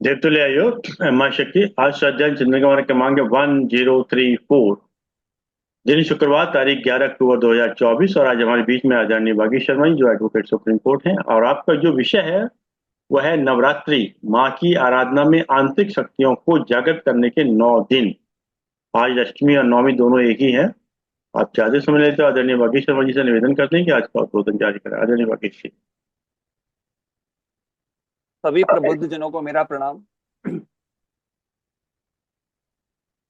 देवतुल्य आयोग मां शक्ति आज श्रद्धा चंद्रिका क्रमांक 1034। दिन शुक्रवार तारीख 11 अक्टूबर 2024। और आज हमारे बीच में आदरणीय बागी शर्मा जी जो एडवोकेट सुप्रीम कोर्ट हैं। और आपका जो विषय है वह है नवरात्रि, माँ की आराधना में आंतरिक शक्तियों को जागृत करने के 9 दिन। आज अष्टमी और नवमी दोनों एक ही है। आप ज्यादा समझ लेते हो। आदरणीय बागी शर्मा जी से निवेदन करते हैं कि आज का उद्बोधन जारी करें। आदरणीय बागी जी। सभी प्रबुद्ध जनों को मेरा प्रणाम।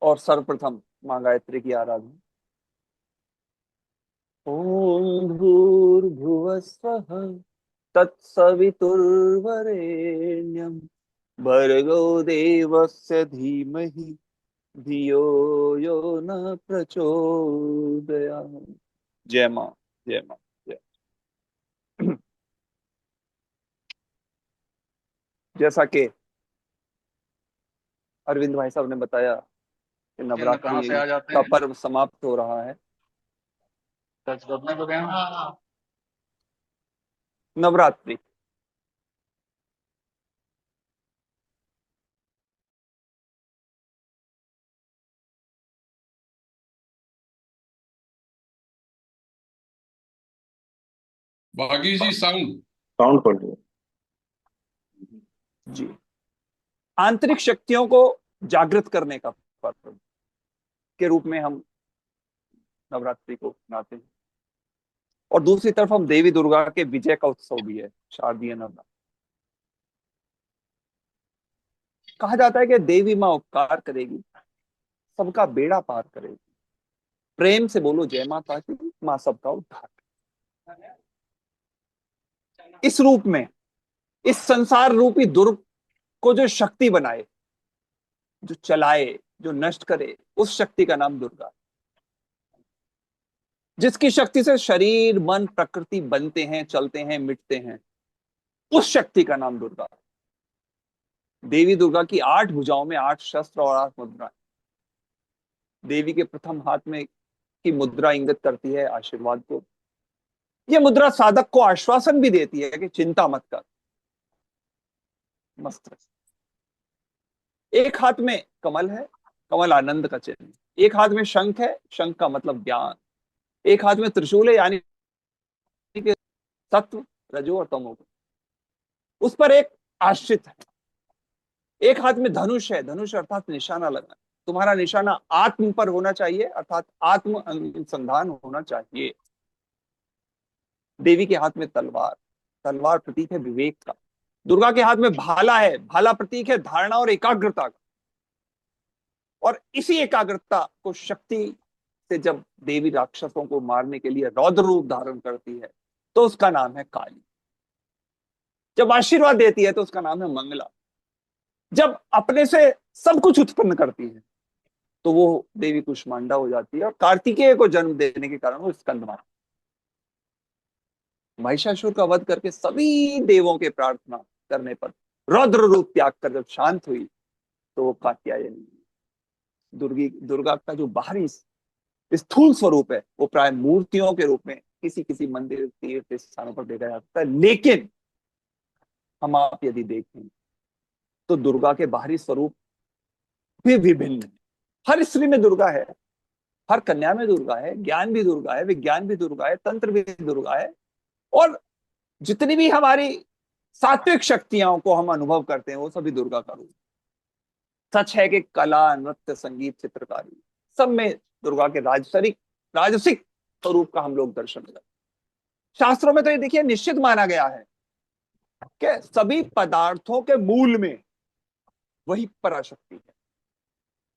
और सर्वप्रथम मां गायत्री की आराधना। ओम भूर्भुवस्वः तत्सवितुर्वरेण्यं भर्गो देवस्य धीमहि धियो यो न प्रचोदयात्। जय मां, जय मां, जय। जैसा कि अरविंद भाई साहब ने बताया कि नवरात्रि का पर्व समाप्त हो रहा है। नवरात्रि बागी जी साउंड कर दो जी, आंतरिक शक्तियों को जागृत करने का पर्व के रूप में हम नवरात्रि को मनाते हैं। और दूसरी तरफ हम देवी दुर्गा के विजय का उत्सव भी है, शारदीय नवरात्र। कहा जाता है कि देवी माँ उपकार करेगी, सबका बेड़ा पार करेगी। प्रेम से बोलो जय माता की, माँ सबका उद्धार। इस रूप में, इस संसार रूपी दुर्ग को जो शक्ति बनाए, जो चलाए, जो नष्ट करे, उस शक्ति का नाम दुर्गा। जिसकी शक्ति से शरीर, मन, प्रकृति बनते हैं, चलते हैं, मिटते हैं, उस शक्ति का नाम दुर्गा। देवी दुर्गा की 8 भुजाओं में 8 शस्त्र और 8 मुद्राएं। देवी के प्रथम हाथ में की मुद्रा इंगित करती है आशीर्वाद को। यह मुद्रा साधक को आश्वासन भी देती है कि चिंता मत कर, मस्त रह। एक हाथ में कमल है, कमल आनंद का चिन्ह। एक हाथ में शंख है, शंख का मतलब ज्ञान। एक हाथ में त्रिशूल है, यानी कि सत्व, रजो और तमो। उस पर एक आश्रित है। एक हाथ में धनुष है, धनुष अर्थात निशाना लगना। तुम्हारा निशाना आत्म पर होना चाहिए, अर्थात आत्म अनुसंधान होना चाहिए। देवी के हाथ में तलवार, तलवार प्रतीक है विवेक का। दुर्गा के हाथ में भाला है, भाला प्रतीक है धारणा और एकाग्रता का। और इसी एकाग्रता को शक्ति से जब देवी राक्षसों को मारने के लिए रौद्र रूप धारण करती है तो उसका नाम है काली। जब आशीर्वाद देती है तो उसका नाम है मंगला। जब अपने से सब कुछ उत्पन्न करती है तो वो देवी कुष्मांडा हो जाती है। और कार्तिकेय को जन्म देने के कारण वो स्कंदमाता। महिषासुर का वध करके सभी देवों के प्रार्थना करने पर रौद्र रूप त्याग कर जब शांत हुई तो वो कात्यायनी। दुर्गा का जो बाहरी स्थूल स्वरूप है वो प्राय मूर्तियों के रूप में किसी किसी मंदिर, तीर्थ स्थानों पर देखा जाता है। लेकिन हम आप यदि देखें तो दुर्गा के बाहरी स्वरूप भी विभिन्न है। हर स्त्री में दुर्गा है, हर कन्या में दुर्गा है, ज्ञान भी दुर्गा है, विज्ञान भी दुर्गा है, तंत्र भी दुर्गा है। और जितनी भी हमारी सात्विक शक्तियों को हम अनुभव करते हैं वो सभी दुर्गा का रूप। सच है कि कला, नृत्य, संगीत, चित्रकारी सब में दुर्गा के राजसिक स्वरूप का हम लोग दर्शन करते हैं। शास्त्रों में तो ये देखिए निश्चित माना गया है कि सभी पदार्थों के मूल में वही पराशक्ति है।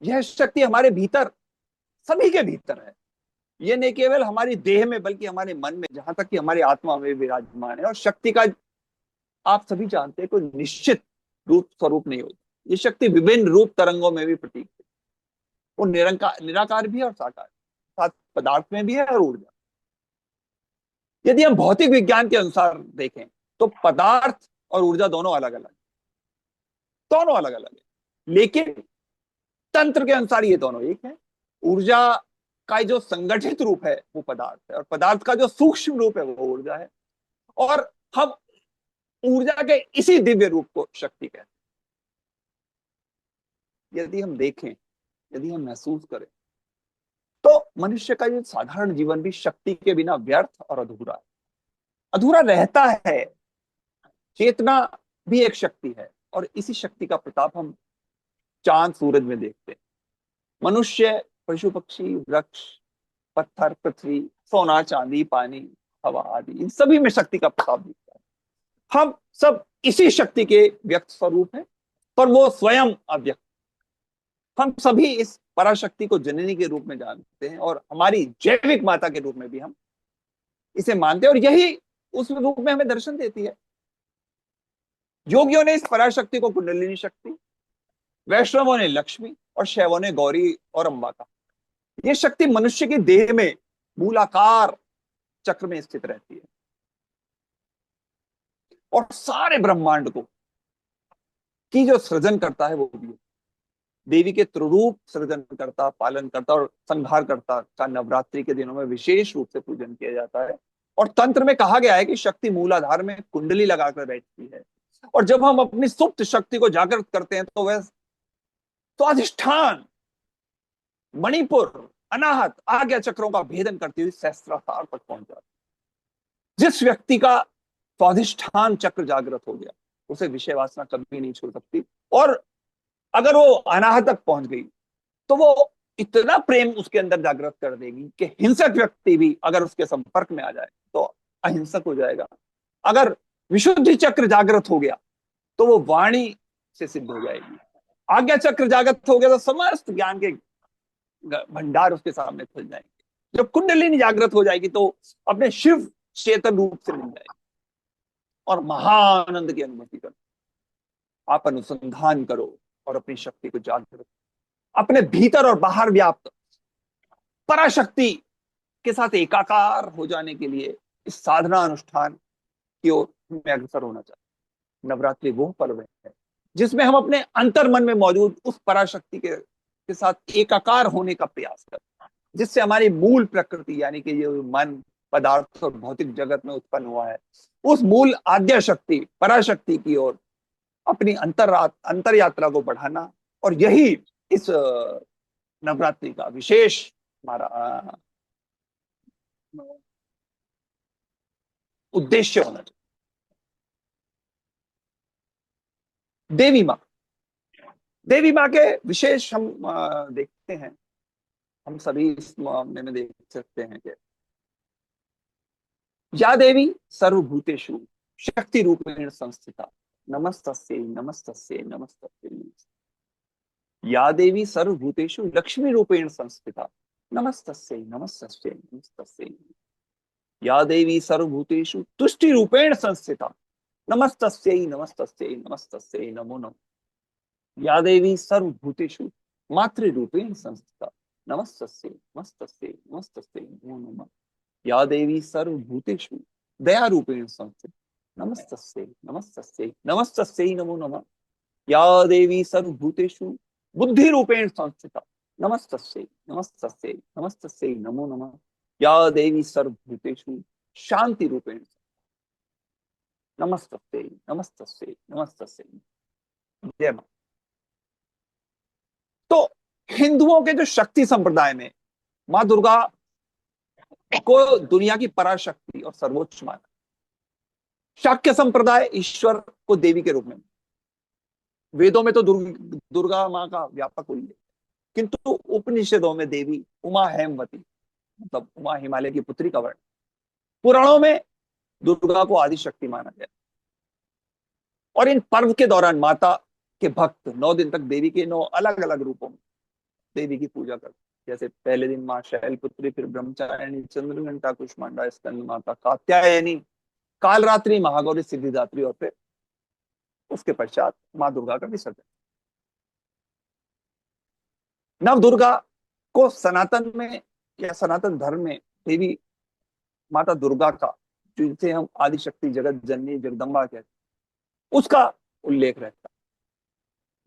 यह शक्ति हमारे भीतर, सभी के भीतर है। यह नहीं केवल हमारी देह में बल्कि हमारे मन में, जहां तक कि हमारी आत्मा में विराजमान है। और शक्ति का आप सभी जानते हैं कोई निश्चित रूप स्वरूप नहीं होता। ये शक्ति विभिन्न रूप तरंगों में भी प्रतीक है। वो निराकार भी है और साकार, साथ पदार्थ में भी है और ऊर्जा। यदि हम भौतिक विज्ञान के अनुसार देखें तो पदार्थ और ऊर्जा दोनों अलग अलग, दोनों अलग अलग है। लेकिन तंत्र के अनुसार ये दोनों एक है। ऊर्जा का जो संगठित रूप है वो पदार्थ है और पदार्थ का जो सूक्ष्म रूप है वो ऊर्जा है। और हम ऊर्जा के इसी दिव्य रूप को शक्ति कहते हैं। यदि हम देखें, यदि हम महसूस करें, तो मनुष्य का ये साधारण जीवन भी शक्ति के बिना व्यर्थ और अधूरा है, अधूरा रहता है। चेतना भी एक शक्ति है, और इसी शक्ति का प्रताप हम चांद सूरज में देखते हैं। मनुष्य, पशु पक्षी, वृक्ष, पत्थर, पृथ्वी, सोना, चांदी, पानी, हवा आदि, इन सभी में शक्ति का प्रताप दिखता है। हम सब इसी शक्ति के व्यक्त स्वरूप हैं, पर वो स्वयं अव्यक्त। हम सभी इस पराशक्ति को जननी के रूप में जानते हैं, और हमारी जैविक माता के रूप में भी हम इसे मानते हैं, और यही उस रूप में हमें दर्शन देती है। योगियों ने इस पराशक्ति को कुंडलिनी शक्ति, वैष्णवों ने लक्ष्मी, और शैवों ने गौरी और अंबा का। यह शक्ति मनुष्य की देह में मूलाकार चक्र में स्थित रहती है, और सारे ब्रह्मांड को की जो सृजन करता है वो भी है। देवी के त्रिरूप सृजन करता, पालन करता और संहार करता का नवरात्रि के दिनों में विशेष रूप से पूजन किया जाता है। और तंत्र में कहा गया है कि शक्ति मूलाधार में कुंडली लगाकर बैठती है, और जब हम अपनी सुप्त शक्ति को जागृत करते हैं तो वह स्वाधिष्ठान, मणिपुर, अनाहत, आज्ञा चक्रों का भेदन करती हुई सहस्त्रार तक पहुंच जाती है। जिस व्यक्ति का स्वाधिष्ठान चक्र जागृत हो गया, उसे विषय वासना कभी नहीं छोड़ सकती, और अगर वो अनाहत तक पहुंच गई तो वो इतना प्रेम उसके अंदर जागृत कर देगी कि हिंसक व्यक्ति भी अगर उसके संपर्क में आ जाए तो अहिंसक हो जाएगा। अगर विशुद्धि चक्र जागृत हो गया तो वो वाणी से सिद्ध हो जाएगी। आज्ञा चक्र जागृत हो गया तो समस्त ज्ञान के भंडार उसके सामने खुल जाएंगे। जब कुंडलिनी जागृत हो जाएगी तो अपने शिव चेतन रूप से मिल जाएगी, और महाआनंद की अनुभूति करो। आप अनुसंधान करो और अपनी शक्ति को जागृत, अपने भीतर और बाहर व्याप्त पराशक्ति के साथ एकाकार हो जाने के लिए इस साधना अनुष्ठान की ओर में अग्रसर होना चाहिए। नवरात्रि वो पर्व है जिसमें हम अपने अंतर मन में मौजूद उस पराशक्ति के साथ एकाकार होने का प्रयास करते हैं, जिससे हमारी मूल प्रकृति यानी कि ये मन, पदार्थ और भौतिक जगत में उत्पन्न हुआ है, उस मूल आद्या शक्ति पराशक्ति की ओर अपनी अंतर यात्रा को बढ़ाना। और यही इस नवरात्रि का विशेष हमारा उद्देश्य होना चाहिए। देवी माँ के विशेष हम देखते हैं, हम सभी इस मामले में देख सकते हैं कि या देवी सर्वभूतेषु शक्ति रूपेण संस्थिता नमस्तस्यै नमस्तस्यै नमस्तस्यै। या देवी सर्वभूतेषु लक्ष्मी रूपेण संस्थिता नमस्तस्यै नमस्तस्यै नमस्तस्यै। या देवी सर्वभूतेषु तुष्टि रूपेण संस्थिता नमस्तस्यै नमस्तस्यै नमस्तस्यै नमो नमः। या देवी सर्वभूतेषु मातृ रूपेण संस्थिता नमस्तस्यै नमस्तस्यै नमस्तस्यै नमो नमः। या देवी सर्वभूतेषु दया रूपेण संस्थिता नमस्तस्यै नमस्तस्यै नमस्तस्यै नमो नमः। या देवी सर्वभूतेषु बुद्धि रूपेण संस्थिता नमस्तस्यै नमस्तस्यै नमस्तस्यै नमो नमः। या देवी सर्वभूतेषु शांति रूपेण नमस्तस्यै नमस्तस्यै नमस्तस्यै। जय मां। तो हिंदुओं के जो शक्ति संप्रदाय में मां दुर्गा को दुनिया की पराशक्ति और सर्वोच्च माना। शाक्य संप्रदाय ईश्वर को देवी के रूप में, वेदों में तो दुर्गा मां का व्यापक उल्लेख, किंतु उपनिषदों में देवी उमा हेमवती मतलब उमा हिमालय की पुत्री का वर्ण। पुराणों में दुर्गा को आदि शक्ति माना गया, और इन पर्व के दौरान माता के भक्त 9 दिन तक देवी के 9 अलग अलग रूपों में देवी की पूजा करते। जैसे पहले दिन माँ शैलपुत्री, फिर ब्रह्मचारिणी, चंद्रघंटा, कुष्मांडा, स्कंद माता, कात्यायनी, कालरात्रि, महागौरी, सिद्धिदात्री, और फिर उसके पश्चात माँ दुर्गा का विसर्जन। नव दुर्गा को सनातन में या सनातन धर्म में देवी माता दुर्गा का, जिसे हम आदिशक्ति, जगत जननी, जगदम्बा कहते हैं, उसका उल्लेख रहता है।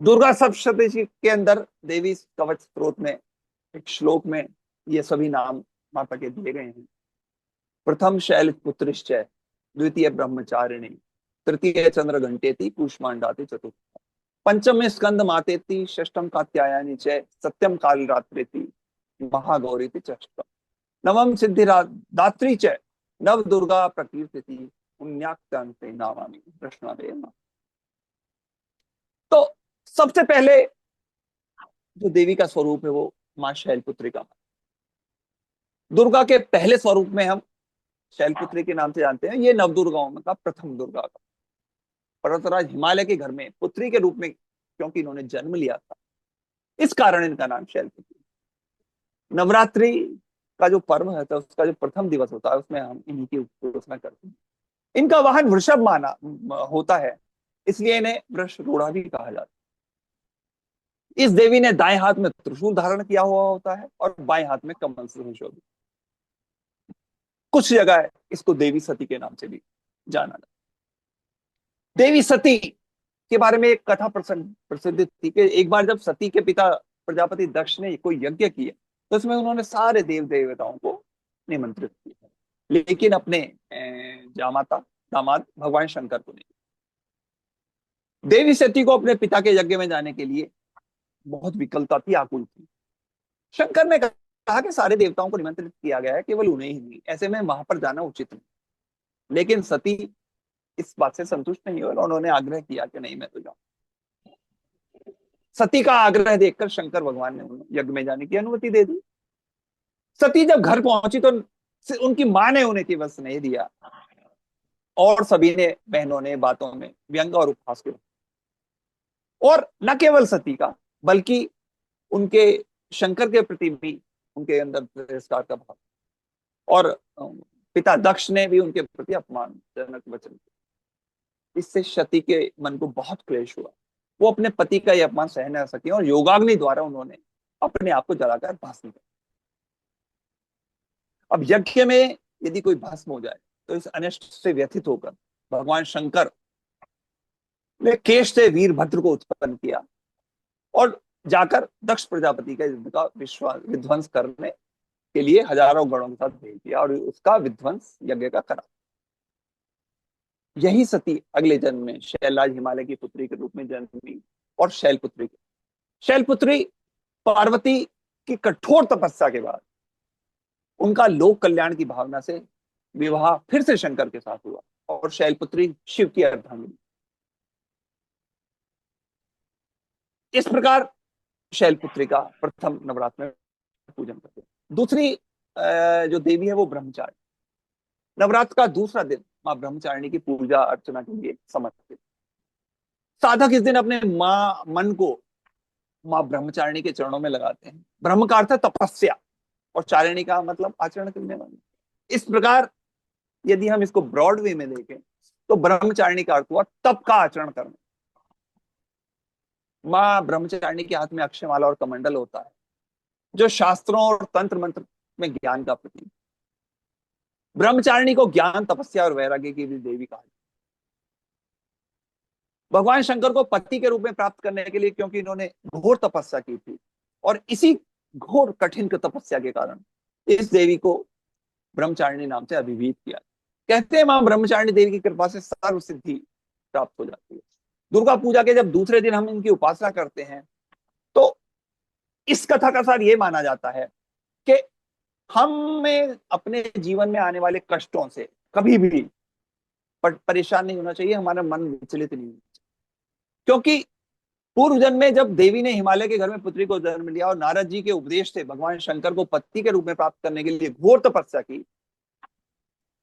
दुर्गा सप्तशती के अंदर देवी कवच स्त्रोत में एक श्लोक में ये सभी नाम माता के दिए गए हैं। प्रथम शैलपुत्रिश्च, द्वितीय ब्रह्मचारिणी, तृतीय चंद्रघंटेति, कूष्मांडाति, चतुर्थ। पंचम स्कंद मातेति षष्ठम कात्यायनी च सत्यम काल रात्रेति महागौरीति चष्टम नवम सिद्धि दात्री च नव दुर्गा प्रकीर्तिति पुण्याक्तान्ते नामामि कृष्णादे नमः। तो सबसे पहले जो देवी का स्वरूप है वो मां शैलपुत्री का। दुर्गा के पहले स्वरूप में हम शैलपुत्री के नाम से जानते हैं। ये नवदुर्गाओं में का प्रथम दुर्गा का पर्वतराज हिमालय के घर में पुत्री के रूप में क्योंकि इन्होंने जन्म लिया था, इस कारण इनका नाम शैलपुत्री। नवरात्रि का जो पर्व है तो उसका जो प्रथम दिवस होता है उसमें हम इन्हीं की उपासना करते हैं। इनका वाहन वृषभ माना होता है, इसलिए इन्हें वृषरूढ़ा भी कहा जाता है। इस देवी ने दाएं हाथ में त्रिशूल धारण किया हुआ होता है और बाएं हाथ में कमल से सुशोभित। कुछ जगह इसको देवी सती के नाम से भी जाना जाता है। देवी सती के बारे में एक कथा प्रसिद्ध थी कि एक बार जब सती के पिता प्रजापति दक्ष ने कोई यज्ञ किया तो उसमें उन्होंने सारे देव देवताओं को निमंत्रित किया, लेकिन अपने जामाता दामाद भगवान शंकर को नहीं। देवी सती को अपने पिता के यज्ञ में जाने के लिए बहुत विकलता थी, आकुल थी। शंकर ने कहा कि सारे देवताओं को निमंत्रित किया गया है, केवल उन्हें ही नहीं, ऐसे में वहां पर जाना उचित नहीं। लेकिन सती इस बात से संतुष्ट नहीं हुई और उन्होंने आग्रह किया कि नहीं, मैं तो जाऊं। सती का आग्रह देखकर शंकर भगवान ने उन्हें यज्ञ में जाने की अनुमति दे दी। सती जब घर पहुंची तो उनकी मां ने उन्हें केवल नहीं दिया और सभी ने बहनों ने बातों में व्यंग और उपहास किया। और न केवल सती का बल्कि उनके शंकर के प्रति भी उनके अंदर तिरस्कार का भाव, और पिता दक्ष ने भी उनके प्रति अपमानजनक वचन दिया। इससे सती के मन को बहुत क्लेश हुआ। वो अपने पति का यह अपमान सह न सके और योगाग्नि द्वारा उन्होंने अपने आप को जलाकर भस्म कर। अब यज्ञ में यदि कोई भस्म हो जाए तो इस अनिष्ट से व्यथित होकर भगवान शंकर ने केश से वीरभद्र को उत्पन्न किया और जाकर दक्ष प्रजापति का युद्ध का विध्वंस करने के लिए हजारों गणों के साथ भेज दिया और उसका विध्वंस यज्ञ का करा। यही सती अगले जन्म में शैलराज हिमालय की पुत्री के रूप में जन्मी और शैलपुत्री पार्वती की कठोर तपस्या के बाद उनका लोक कल्याण की भावना से विवाह फिर से शंकर के साथ हुआ और शैलपुत्री शिव की अर्धांगिनी। इस प्रकार शैलपुत्री का प्रथम नवरात्र में पूजन करते हैं। दूसरी जो देवी है वो ब्रह्मचारिणी। नवरात्र का दूसरा दिन मां ब्रह्मचारिणी की पूजा अर्चना के लिए समर्पित। साधक इस दिन अपने मन को मां ब्रह्मचारिणी के चरणों में लगाते हैं। ब्रह्म का अर्थ है तपस्या और चारिणी का मतलब आचरण करने वाली। इस प्रकार यदि हम इसको ब्रॉड वे में देखें तो ब्रह्मचारिणी का अर्थ हुआ तप का आचरण करना। मां ब्रह्मचारिणी के हाथ में अक्षयमाला और कमंडल होता है जो शास्त्रों और तंत्र मंत्र में ज्ञान का प्रतीक। ब्रह्मचारिणी को ज्ञान, तपस्या और वैराग्य की भी देवी कहा। भगवान शंकर को पति के रूप में प्राप्त करने के लिए क्योंकि इन्होंने घोर तपस्या की थी और इसी घोर कठिन तपस्या के कारण इस देवी को ब्रह्मचारिणी नाम से अभिहित किया। कहते हैं मां ब्रह्मचारिणी देवी की कृपा से सर्व सिद्धि प्राप्त हो जाती है। दुर्गा पूजा के जब दूसरे दिन हम इनकी उपासना करते हैं तो इस कथा का सार ये माना जाता है कि हमें अपने जीवन में आने वाले कष्टों से कभी भी परेशान नहीं होना चाहिए, हमारा मन विचलित नहीं होना चाहिए। क्योंकि पूर्व जन्म में जब देवी ने हिमालय के घर में पुत्री को जन्म लिया और नारद जी के उपदेश से भगवान शंकर को पति के रूप में प्राप्त करने के लिए घोर तपस्या की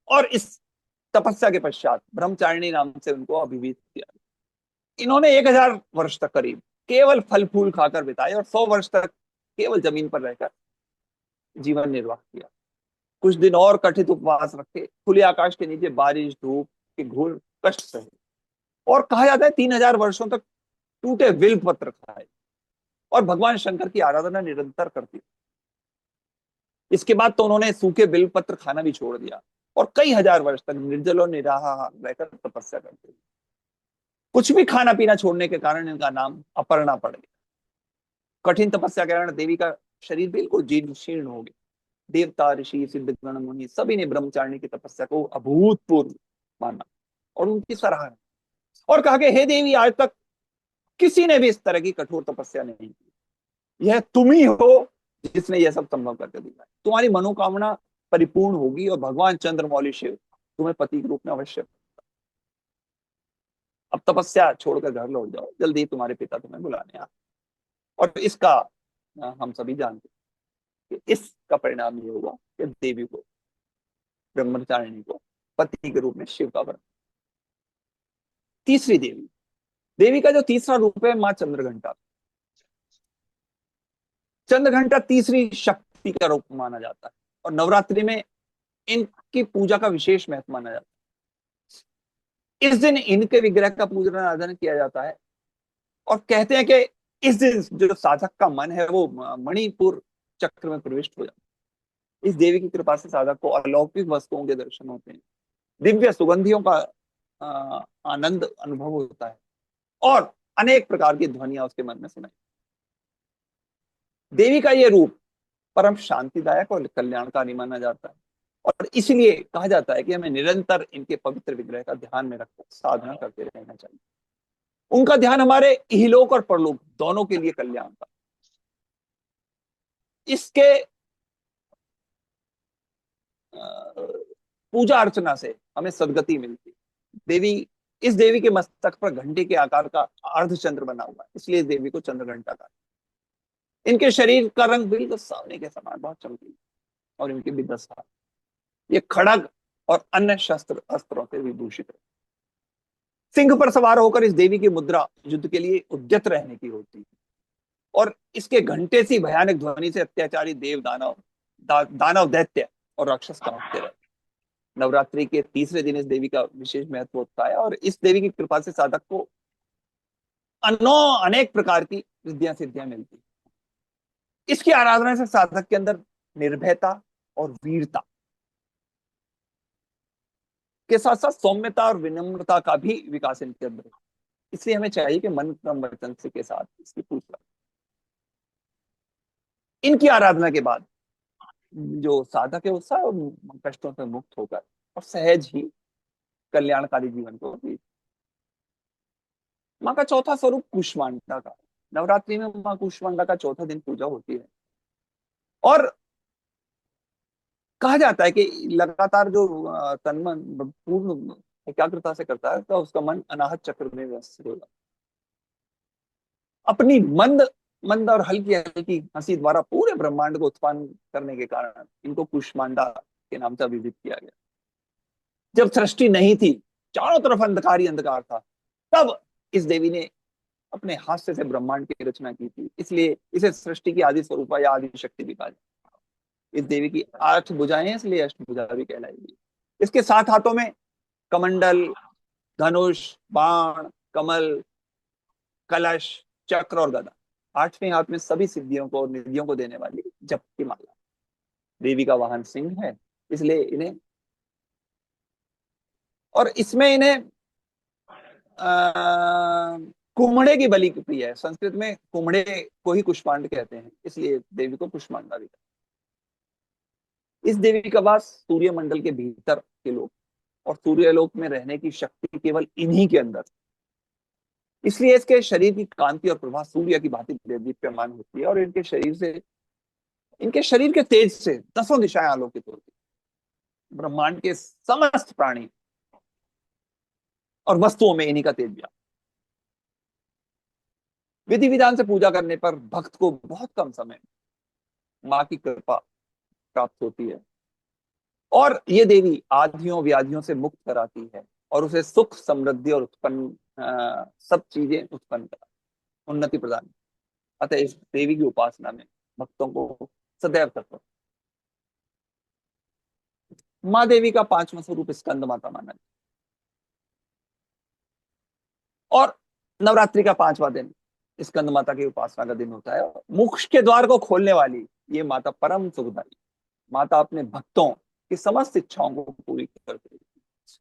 और इस तपस्या के पश्चात ब्रह्मचारिणी नाम से उनको अभिहित किया। इन्होंने 1000 वर्ष तक करीब केवल फल फूल खाकर बिताए और 100 वर्ष तक केवल जमीन पर रहकर जीवन निर्वाह किया। कुछ दिन और कठिन उपवास रखे, खुले आकाश के नीचे बारिश धूप के घोर कष्ट सहे और कहा जाता है 3000 वर्षों तक टूटे विल्व पत्र खाए और भगवान शंकर की आराधना निरंतर करती। इसके बाद तो उन्होंने सूखे बिल्व पत्र खाना भी छोड़ दिया और कई हजार वर्ष तक निर्जल और निराहार रहकर तपस्या करते। कुछ भी खाना पीना छोड़ने के कारण इनका नाम अपर्णा पड़ गया। कठिन तपस्या के कारण देवी का शरीर बिल्कुल जीर्ण शीर्ण हो गया। देवता, ऋषि, सिद्धगण, मुनि सभी ने ब्रह्मचारिणी की तपस्या को अभूतपूर्व माना और उनकी सराहना और कहा कि हे देवी, आज तक किसी ने भी इस तरह की कठोर तपस्या नहीं की। यह तुम ही हो जिसने यह सब संभव करके दिया। तुम्हारी मनोकामना परिपूर्ण होगी और भगवान चंद्रमौली शिव तुम्हें पति के रूप में अवश्य। अब तपस्या छोड़कर घर लौट जाओ, जल्दी ही तुम्हारे पिता तुम्हें बुलाने आ। और इसका हम सभी जानते हैं कि इसका परिणाम ये होगा कि देवी को, ब्रह्मचारिणी को पति के रूप में शिव का वरण। तीसरी देवी, देवी का जो तीसरा रूप है मां चंद्रघंटा। चंद्रघंटा तीसरी शक्ति का रूप माना जाता है और नवरात्रि में इनकी पूजा का विशेष महत्व माना जाता है। इस दिन इनके विग्रह का पूजन आराधना किया जाता है और कहते हैं कि इस दिन जो साधक का मन है वो मणिपुर चक्र में प्रविष्ट हो जाता है। इस देवी की कृपा से साधक को अलौकिक वस्तुओं के दर्शन होते हैं, दिव्य सुगंधियों का आनंद अनुभव होता है और अनेक प्रकार की ध्वनियां उसके मन में सुनाई। देवी का यह रूप परम शांतिदायक और कल्याणकारी माना जाता है और इसलिए कहा जाता है कि हमें निरंतर इनके पवित्र विग्रह का ध्यान में रखकर साधना करते रहना चाहिए। उनका ध्यान हमारे इहलोक और परलोक दोनों के लिए कल्याण का। इसके पूजा अर्चना से हमें सदगति मिलती। देवी, इस देवी के मस्तक पर घंटे के आकार का अर्धचंद्र बना हुआ है, इसलिए इस देवी को चंद्रघंटा कहा। इनके शरीर का रंग बिल्कुल सोने के समान, बहुत चमकीला, और इनके भी 10 हाथ। ये खड़ग और अन्य शस्त्र अस्त्रों से विभूषित है। सिंह पर सवार होकर इस देवी की मुद्रा युद्ध के लिए उद्यत रहने की होती है और इसके घंटे सी भयानक ध्वनि से अत्याचारी देव दानव दानव दैत्य और राक्षस कांपते रहते। नवरात्रि के तीसरे दिन इस देवी का विशेष महत्व होता है और इस देवी की कृपा से साधक को अनेक प्रकार की रिद्धियां सिद्धियां मिलती। इसकी आराधना से साधक के अंदर निर्भयता और वीरता के साथ साथ सौम्यता और विनम्रता का भी विकास इनके अंदर है। इसलिए हमें चाहिए कि मन क्रम वचन से के साथ इसकी पूजा। इनकी आराधना के बाद जो साधक है उत्साह और कष्टों से मुक्त होकर और सहज ही कल्याणकारी जीवन को जी। माँ का चौथा स्वरूप कूष्मांडा का। नवरात्रि में माँ कूष्मांडा का चौथा दिन पूजा होती है और कहा जाता है कि लगातार जो तन मन पूर्ण एकाग्रता से करता है तो उसका मन अनाहत चक्र में व्यस्त होगा। अपनी मंद मंद और हल्की हल्की हंसी द्वारा पूरे ब्रह्मांड को उत्पन्न करने के कारण इनको कूष्मांडा के नाम से अभिहित किया गया। जब सृष्टि नहीं थी, चारों तरफ अंधकार ही अंधकार था, तब इस देवी ने अपने हास्य से ब्रह्मांड की रचना की थी, इसलिए इसे सृष्टि की आदि स्वरूपा या आदि शक्ति भी कहा जाता है। इस देवी की 8 भुजाएं हैं, इसलिए अष्टभुजा भी कहलाएगी। इसके 7 हाथों में कमंडल, धनुष, बाण, कमल, कलश, चक्र और गदा। 8वें हाथ में सभी सिद्धियों को और निधियों को देने वाली जप की माला। देवी का वाहन सिंह है, इसलिए इन्हें और इसमें इन्हें कुम्हड़े की बलि प्रिय है। संस्कृत में कुम्हड़े को ही कुष्मांड कहते हैं, इसलिए देवी को कुष्मांडा भी कहते हैं। इस देवी का वास सूर्य मंडल के भीतर के लोग और सूर्यलोक में रहने की शक्ति केवल इन्हीं के अंदर, इसलिए इसके शरीर की कांति और प्रभा सूर्य की भांति दीप्यमान होती है और इनके शरीर के तेज से 10 दिशाएं आलोकित होती है। ब्रह्मांड के समस्त प्राणी और वस्तुओं में इन्हीं का तेज व्याप्त। विधि विधान से पूजा करने पर भक्त को बहुत कम समय मां की कृपा प्राप्त होती है और ये देवी आधियों व्याधियों से मुक्त कराती है और उसे सुख, समृद्धि और उत्पन्न सब चीजें उत्पन्न करा, उन्नति प्रदान। अतः इस देवी की उपासना में भक्तों को सदैव तत्पर। माँ देवी का 5वां स्वरूप स्कंद माता माना जाता और नवरात्रि का 5वां दिन स्कंद माता की उपासना का दिन होता है। मोक्ष के द्वार को खोलने वाली ये माता परम सुखदायी माता अपने भक्तों की समस्त इच्छाओं को पूरी करती है।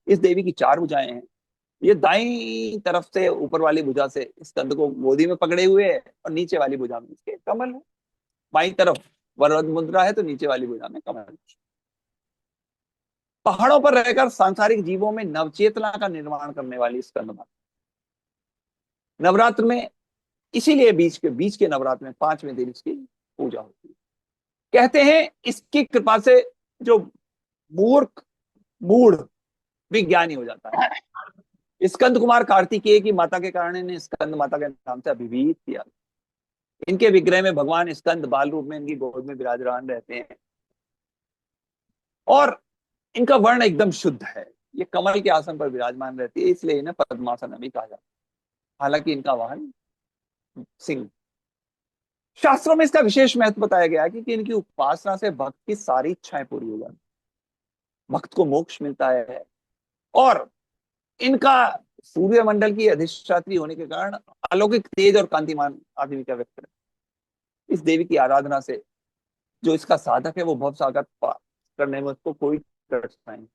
इस देवी की 4 भुजाएं हैं। ये दाईं तरफ से ऊपर वाली भुजा से स्कंद को गोदी में पकड़े हुए है और नीचे वाली भुजा में इसके कमल है। बाईं तरफ वरद मुद्रा है तो नीचे वाली भुजा में कमल है। पहाड़ों पर रहकर सांसारिक जीवों में नवचेतना का निर्माण करने वाली स्कंद माता। नवरात्र में इसीलिए बीच के नवरात्र में 5वें दिन इसकी पूजा होती है। कहते हैं इसकी कृपा से जो मूर्ख मूढ़ विज्ञानी हो जाता है। स्कंद कुमार कार्तिकेय की माता के कारण इन्हें स्कंद माता के नाम से अभिहित किया। इनके विग्रह में भगवान स्कंद बाल रूप में इनकी गोद में विराजमान रहते हैं और इनका वर्ण एकदम शुद्ध है। ये कमल के आसन पर विराजमान रहती है, इसलिए इन्हें पद्मासन भी कहा जाता है। हालांकि इनका वाहन सिंह। शास्त्रों में इसका विशेष महत्व बताया गया है कि इनकी उपासना से भक्त की सारी इच्छाएं पूरी हो जाती, भक्त को मोक्ष मिलता है। और इनका सूर्यमंडल की अधिष्ठात्री होने के कारण अलौकिक तेज और कांतिमान आदमी का व्यक्त है। इस देवी की आराधना से जो इसका साधक है वो भव सागर पार करने में उसको कोई कठिनाई नहीं।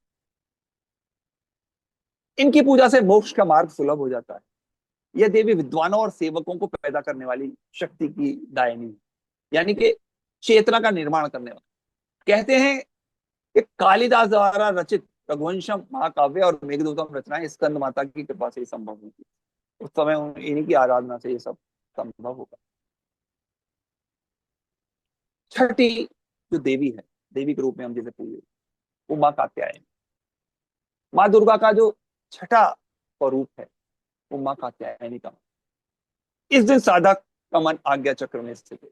इनकी पूजा से मोक्ष का मार्ग सुलभ हो जाता है। यह देवी विद्वानों और सेवकों को पैदा करने वाली शक्ति की दायनी है, यानी कि चेतना का निर्माण करने वाली। कहते हैं कि कालिदास द्वारा रचित रघुवंशम महाकाव्य और मेघदूतम रचनाएं स्कंद माता की कृपा से ही संभव हुई थी। उस समय इन्हीं की आराधना से ये सब संभव होगा। छठी जो देवी है, देवी के रूप में हम जिसे पूजे, वो माँ कात्यायनी। माँ दुर्गा का जो छठा स्वरूप है वो माँ कात्यायनी का। इस दिन साधक का मन आज्ञा चक्र में स्थित है।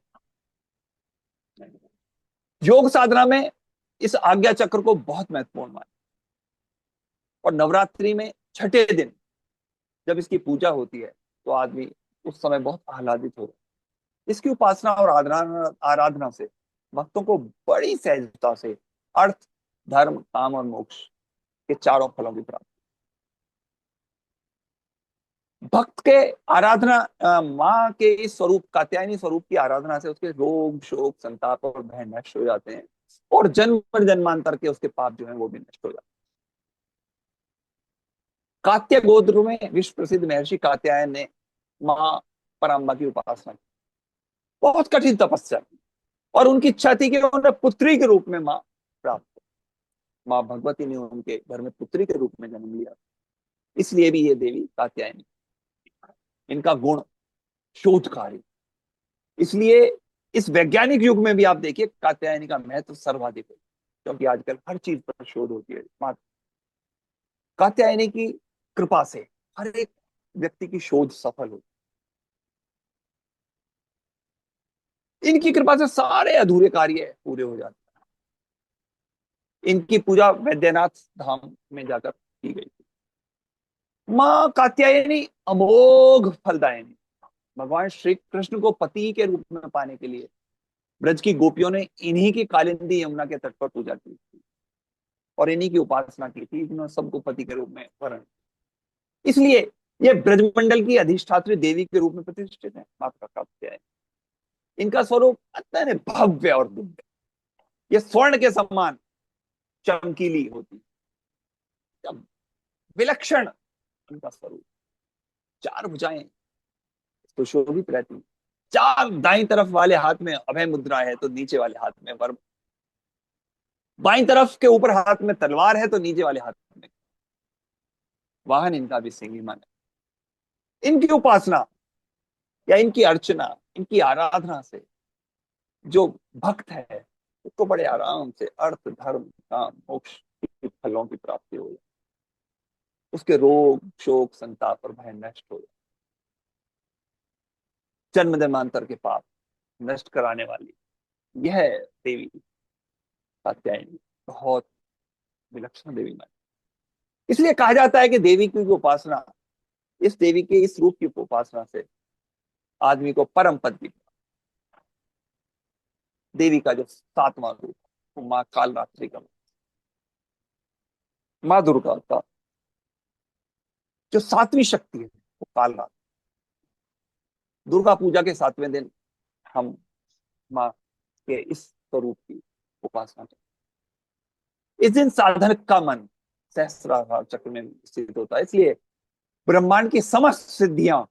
योग साधना में इस आज्ञा चक्र को बहुत महत्वपूर्ण माना। और नवरात्रि में छठे दिन जब इसकी पूजा होती है तो आदमी उस समय बहुत आह्लादित हो। इसकी उपासना और आराधना से भक्तों को बड़ी सहजता से अर्थ, धर्म, काम और मोक्ष के चारों फलों की प्राप्ति। भक्त के आराधना माँ के इस स्वरूप कात्यायनी स्वरूप की आराधना से उसके रोग, शोक, संताप और भय नष्ट हो जाते हैं और जन्म जन्मांतर के उसके पाप जो है वो भी नष्ट हो जाते हैं। कात्य गोत्र में विश्व प्रसिद्ध महर्षि कात्यायन ने माँ पराम्बा की उपासना की, बहुत कठिन तपस्या की और उनकी इच्छा थी कि उन्हें पुत्री के रूप में माँ प्राप्त हो। माँ भगवती ने उनके घर में पुत्री के रूप में जन्म लिया, इसलिए भी ये देवी कात्यायनी। इनका गुण शोधकारी, इसलिए इस वैज्ञानिक युग में भी आप देखिए कात्यायनी का महत्व सर्वाधिक है, क्योंकि आजकल हर चीज पर शोध होती है। कात्यायनी की कृपा से हर एक व्यक्ति की शोध सफल होती। इनकी कृपा से सारे अधूरे कार्य पूरे हो जाते हैं। इनकी पूजा वैद्यनाथ धाम में जाकर की गई थी। माँ कात्यायनी अमोघ फलदायिनी। भगवान श्री कृष्ण को पति के रूप में पाने के लिए ब्रज की गोपियों ने इन्हीं की कालिंदी यमुना के तट पर पूजा की थी और इन्हीं की उपासना की थी, जिन्होंने सबको पति के रूप में वर्ण। इसलिए ये ब्रजमंडल की अधिष्ठात्री देवी के रूप में प्रतिष्ठित है माता कात्यायनी। इनका स्वरूप अत्यंत भव्य और दिव्य, ये स्वर्ण के समान चमकीली होती, विलक्षण इनका स्वरूप। चार भुजाएं सुशोभित रहती, चार दाईं तरफ वाले हाथ में अभय मुद्रा है तो नीचे वाले हाथ में वज्र, बाईं तरफ के ऊपर हाथ में तलवार है तो नीचे वाले हाथ में वाहन इनका भी सिंह मन है। इनकी उपासना या इनकी अर्चना, इनकी आराधना से जो भक्त है उसको बड़े आराम से अर्थ, धर्म, काम, मोक्ष के फलों की प्राप्ति हो जाए, उसके रोग, शोक, संताप और भय नष्ट हो जाए। जन्म जन्मांतर के पाप नष्ट कराने वाली यह देवी कात्यायनी बहुत विलक्षण देवी मानी। इसलिए कहा जाता है कि देवी की उपासना, इस देवी के इस रूप की उपासना से आदमी को परम पद की। देवी का जो सातवां रूप वो माँ कालरात्रि का, माँ दुर्गा का जो सातवीं शक्ति है वो कालरात्रि। दुर्गा पूजा के 7वें दिन हम माँ के इस स्वरूप की उपासना करते। इस दिन साधक का मन सहस्त्रार चक्र में स्थित होता है, इसलिए ब्रह्मांड की समस्त सिद्धियां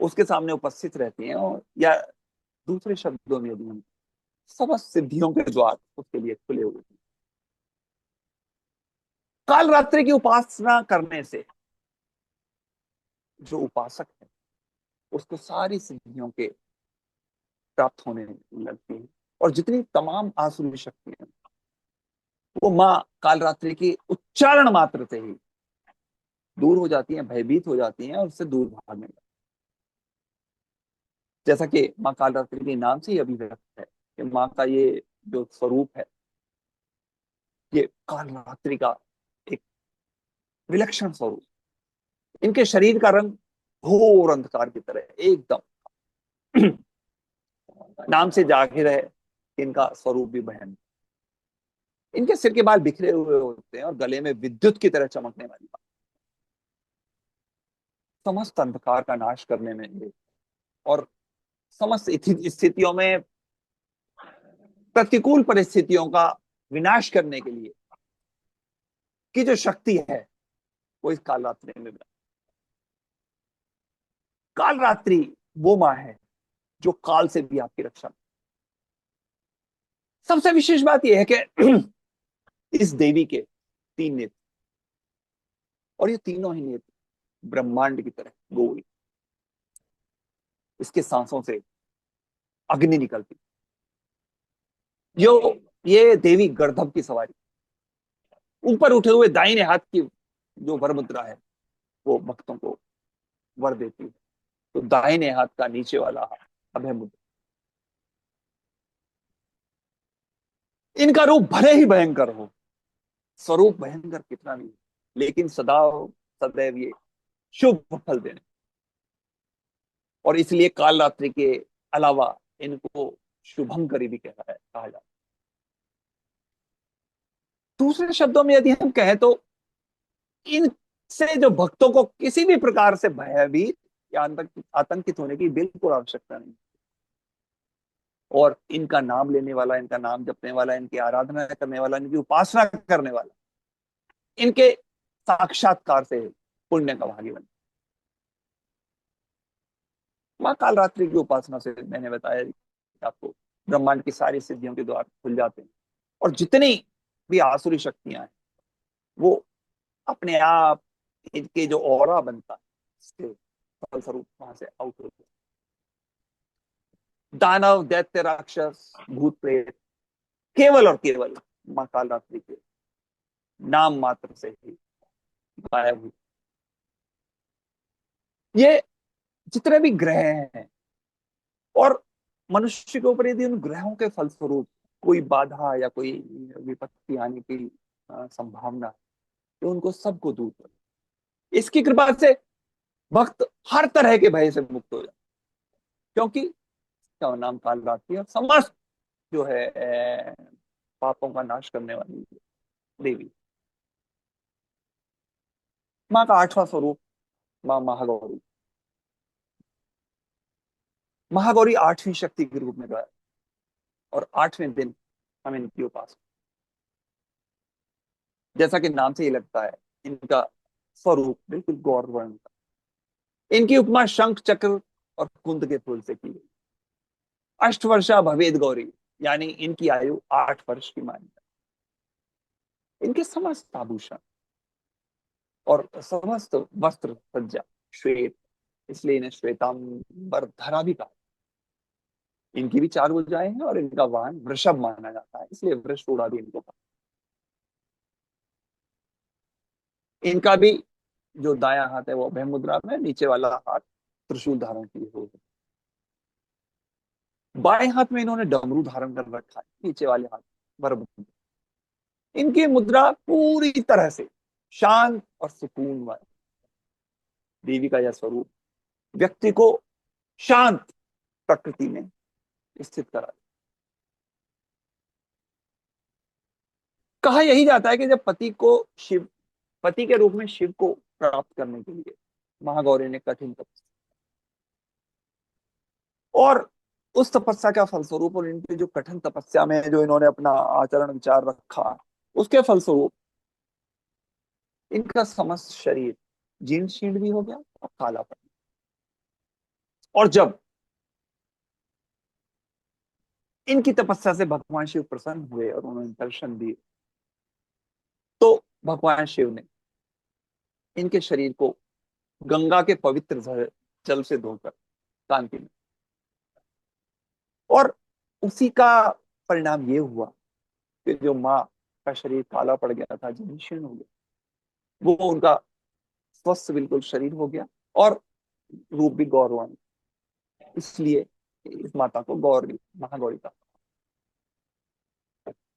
उसके सामने उपस्थित रहती हैं। और या दूसरे शब्दों में यदि हम समस्त सिद्धियों के द्वार उसके लिए खुले हुए हैं। काल रात्रि की उपासना करने से जो उपासक है उसको सारी सिद्धियों के प्राप्त होने लगती है। और जितनी तमाम आसुरी शक्तियां वो माँ कालरात्रि की उच्चारण मात्र से ही दूर हो जाती हैं, भयभीत हो जाती हैं और उससे दूर भागने लगती हैं। जैसा कि माँ कालरात्रि के नाम से ही अभिव्यक्त है कि माँ का ये जो स्वरूप है, ये कालरात्रि का एक विलक्षण स्वरूप। इनके शरीर का रंग घोर अंधकार की तरह है, एकदम। नाम से जाहिर है कि इनका स्वरूप भी भयानक। इनके सिर के बाल बिखरे हुए होते हैं और गले में विद्युत की तरह चमकने वाली बात। समस्त अंधकार का नाश करने में और समस्त स्थितियों में, प्रतिकूल परिस्थितियों का विनाश करने के लिए की जो शक्ति है वो इस कालरात्रि में। कालरात्रि वो माँ है जो काल से भी आपकी रक्षा। सबसे विशेष बात यह है कि इस देवी के 3 नेत्र, और ये तीनों ही नेत्र ब्रह्मांड की तरह गोल। इसके सांसों से अग्नि निकलती। जो ये देवी गर्दभ की सवारी, ऊपर उठे हुए दाहिने हाथ की जो वर मुद्रा है वो भक्तों को वर देती है। तो दाहिने हाथ का नीचे वाला हाथ अभय मुद्रा। इनका रूप भले ही भयंकर हो, स्वरूप भयंकर कितना भी, लेकिन सदा सदैव ये शुभ फल देने। और इसलिए कालरात्रि के अलावा इनको शुभंकरी भी कहा जाता है। दूसरे शब्दों में यदि हम कहें तो इनसे जो भक्तों को किसी भी प्रकार से भयभीत या आतंकित होने की बिल्कुल आवश्यकता नहीं। और इनका नाम लेने वाला, इनका नाम जपने वाला, इनकी आराधना करने वाला, इनकी उपासना करने वाला, इनके साक्षात्कार से पुण्य का भागी बने। माँ कालरात्रि की उपासना से मैंने बताया कि आपको ब्रह्मांड की सारी सिद्धियों के द्वार खुल जाते हैं और जितनी भी आसुरी शक्तियां हैं वो अपने आप, इनके जो ऑरा बनता है इसके फलस्वरूप वहां से आउट होते हैं। दानव, दैत्य, राक्षस, भूत प्रेत केवल और केवल माँ कालरात्रि के नाम मात्र से ही गायब हुई। ये जितने भी ग्रह हैं, और मनुष्य के ऊपर यदि उन ग्रहों के फलस्वरूप कोई बाधा या कोई विपत्ति आने की संभावना है तो उनको सबको दूर कर, इसकी कृपा से भक्त हर तरह के भय से मुक्त हो जाए। क्योंकि इसका नाम कालरात्रि और समस्त जो है पापों का नाश करने वाली देवी। माँ का 8वां स्वरूप माँ महागौरी। महागौरी 8वीं शक्ति के रूप में गाया और 8वें दिन हम इनकी उपासना। जैसा कि नाम से ही लगता है, इनका स्वरूप बिल्कुल गौर वर्ण का। इनकी उपमा शंख चक्र और कुंद के फूल से की गई। अष्टवर्षा भवेद गौरी, यानी इनकी आयु 8 वर्ष की मानी जाती। इनके समस्त आभूषण और समस्त वस्त्र सज्जा श्वेत, इसलिए इन्हें श्वेतांबर धरा भी कहा। इनकी भी 4 भुजाएं हैं और इनका वाहन वृषभ माना जाता है, इसलिए वृषरूढ़ा भी इनको कहा। इनका भी जो दायां हाथ है वो अभय मुद्रा में, नीचे वाला हाथ त्रिशूल धारण किए हुए। बाएं हाथ में इन्होंने डमरू धारण कर रखा है, नीचे वाले हाथ वरमुद्रा। इनकी मुद्रा पूरी तरह से शांत और सुकून वाली। देवी का यह स्वरूप व्यक्ति को शांत प्रकृति में स्थित करा। कहा यही जाता है कि जब पति के रूप में शिव को प्राप्त करने के लिए महागौरी ने कठिन तपस्या, और उस तपस्या का फलस्वरूप और इनकी जो कठिन तपस्या में जो इन्होंने अपना आचरण विचार रखा, उसके फलस्वरूप इनका समस्त शरीर जीर्ण शीर्ण भी हो गया और काला पड़ गया। और जब इनकी तपस्या से भगवान शिव प्रसन्न हुए और उन्होंने दर्शन दिए, तो भगवान शिव ने इनके शरीर को गंगा के पवित्र जल से धोकर कांति में। और उसी का परिणाम ये हुआ कि जो माँ का शरीर काला पड़ गया था, जीर्ण हो गया, वो उनका स्वस्थ बिल्कुल शरीर हो गया और रूप भी गौरवान। इसलिए इस माता को गौरी, महागौरी का।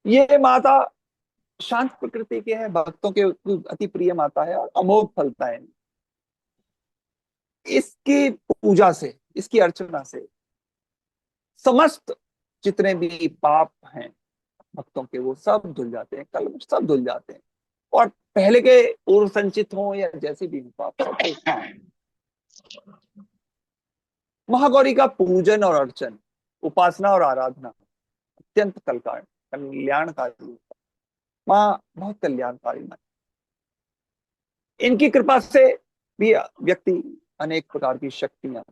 ये माता शांत प्रकृति के है, भक्तों के अति प्रिय माता है और अमोघ फलता है। इसकी पूजा से, इसकी अर्चना से समस्त जितने भी पाप हैं भक्तों के, वो सब धुल जाते हैं, कल सब धुल जाते हैं। और पहले के पूर्व संचित हो या जैसे भी पाप, महागौरी का पूजन और अर्चन, उपासना और आराधना अत्यंत कल्याणकारी। माँ बहुत कल्याणकारी माँ। इनकी कृपा से भी व्यक्ति अनेक प्रकार की शक्तियां,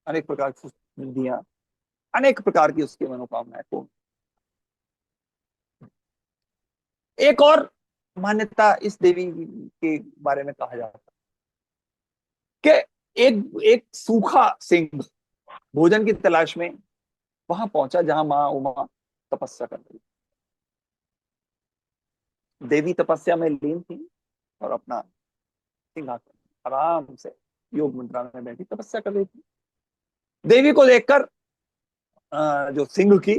अनेक प्रकार की सिद्धियां, अनेक प्रकार की उसकी मनोकामनाएं पूर्ण। एक और मान्यता इस देवी के बारे में कहा जाता है कि एक एक सूखा सिंह भोजन की तलाश में वहां पहुंचा जहां माँ उमा तपस्या कर रही। देवी तपस्या में लीन थी और अपना सिंहासन आराम से योग मुद्रा में बैठी तपस्या कर रही थी। देवी को देखकर जो सिंह की,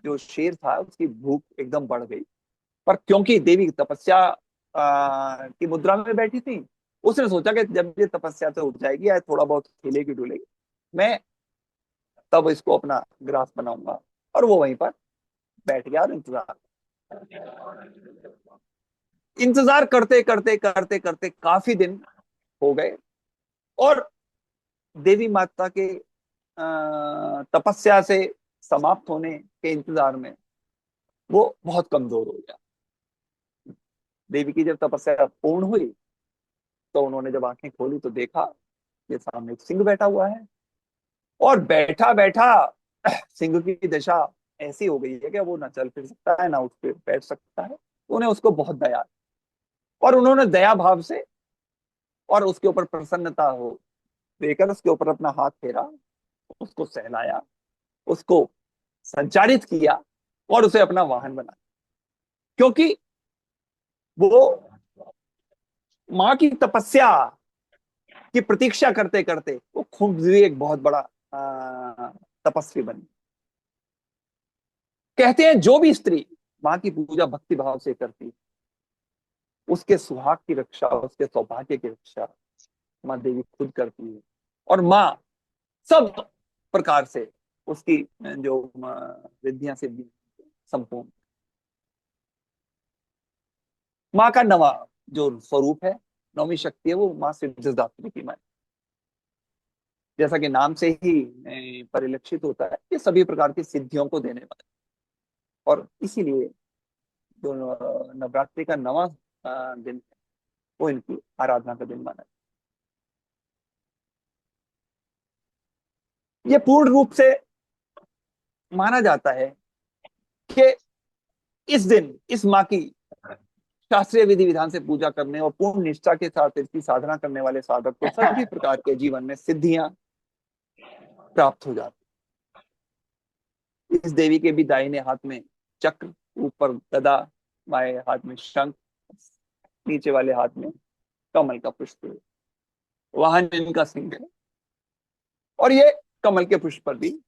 जो शेर था, उसकी भूख एकदम बढ़ गई। पर क्योंकि देवी तपस्या की मुद्रा में बैठी थी, उसने सोचा कि जब ये तपस्या से उठ जाएगी या थोड़ा बहुत हिलेगी डुलेगी, मैं तब इसको अपना ग्रास बनाऊंगा। और वो वहीं पर बैठ गया और इंतजार करते करते करते करते काफी दिन हो गए। और देवी माता के तपस्या से समाप्त होने के इंतजार में वो बहुत कमजोर हो गया। देवी की जब तपस्या पूर्ण हुई तो उन्होंने जब आंखें खोली तो देखा ये सामने एक सिंह बैठा हुआ है। और बैठा बैठा सिंह की दशा ऐसी हो गई है कि वो ना चल फिर सकता है, ना उठ फिर बैठ सकता है। उन्हें उसको बहुत दया, और उन्होंने दया भाव से और उसके ऊपर प्रसन्नता हो देकर उसके ऊपर अपना हाथ फेरा, उसको सहलाया, उसको संचारित किया और उसे अपना वाहन बनाया। क्योंकि वो माँ की तपस्या की प्रतीक्षा करते करते वो खुद भी एक बहुत बड़ा तपस्वी बनी। कहते हैं जो भी स्त्री माँ की पूजा भक्ति भाव से करती, उसके सुहाग की रक्षा, उसके सौभाग्य की रक्षा माँ देवी खुद करती है। और माँ सब प्रकार से उसकी जो रिद्धियां सिद्धियां संपूर्ण। माँ का नवा जो स्वरूप है, नौवीं शक्ति है, वो माँ सिद्धिदात्री की माँ। जैसा कि नाम से ही परिलक्षित होता है, ये सभी प्रकार की सिद्धियों को देने वाले। और इसीलिए जो नवरात्रि का नवा दिन है, वो इनकी आराधना का दिन माना है। ये पूर्ण रूप से माना जाता है कि इस दिन इस माँ की शास्त्रीय विधि विधान से पूजा करने और पूर्ण निष्ठा के साथ इसकी साधना करने वाले साधक को सभी प्रकार के जीवन में सिद्धियां प्राप्त हो जाती। इस देवी के भी दाहिने हाथ में चक्र, ऊपर गदा, बाएं हाथ में शंख, नीचे वाले हाथ में कमल का पुष्प है। वाहन इनका सिंह है और ये कमल के पुष्प पर भी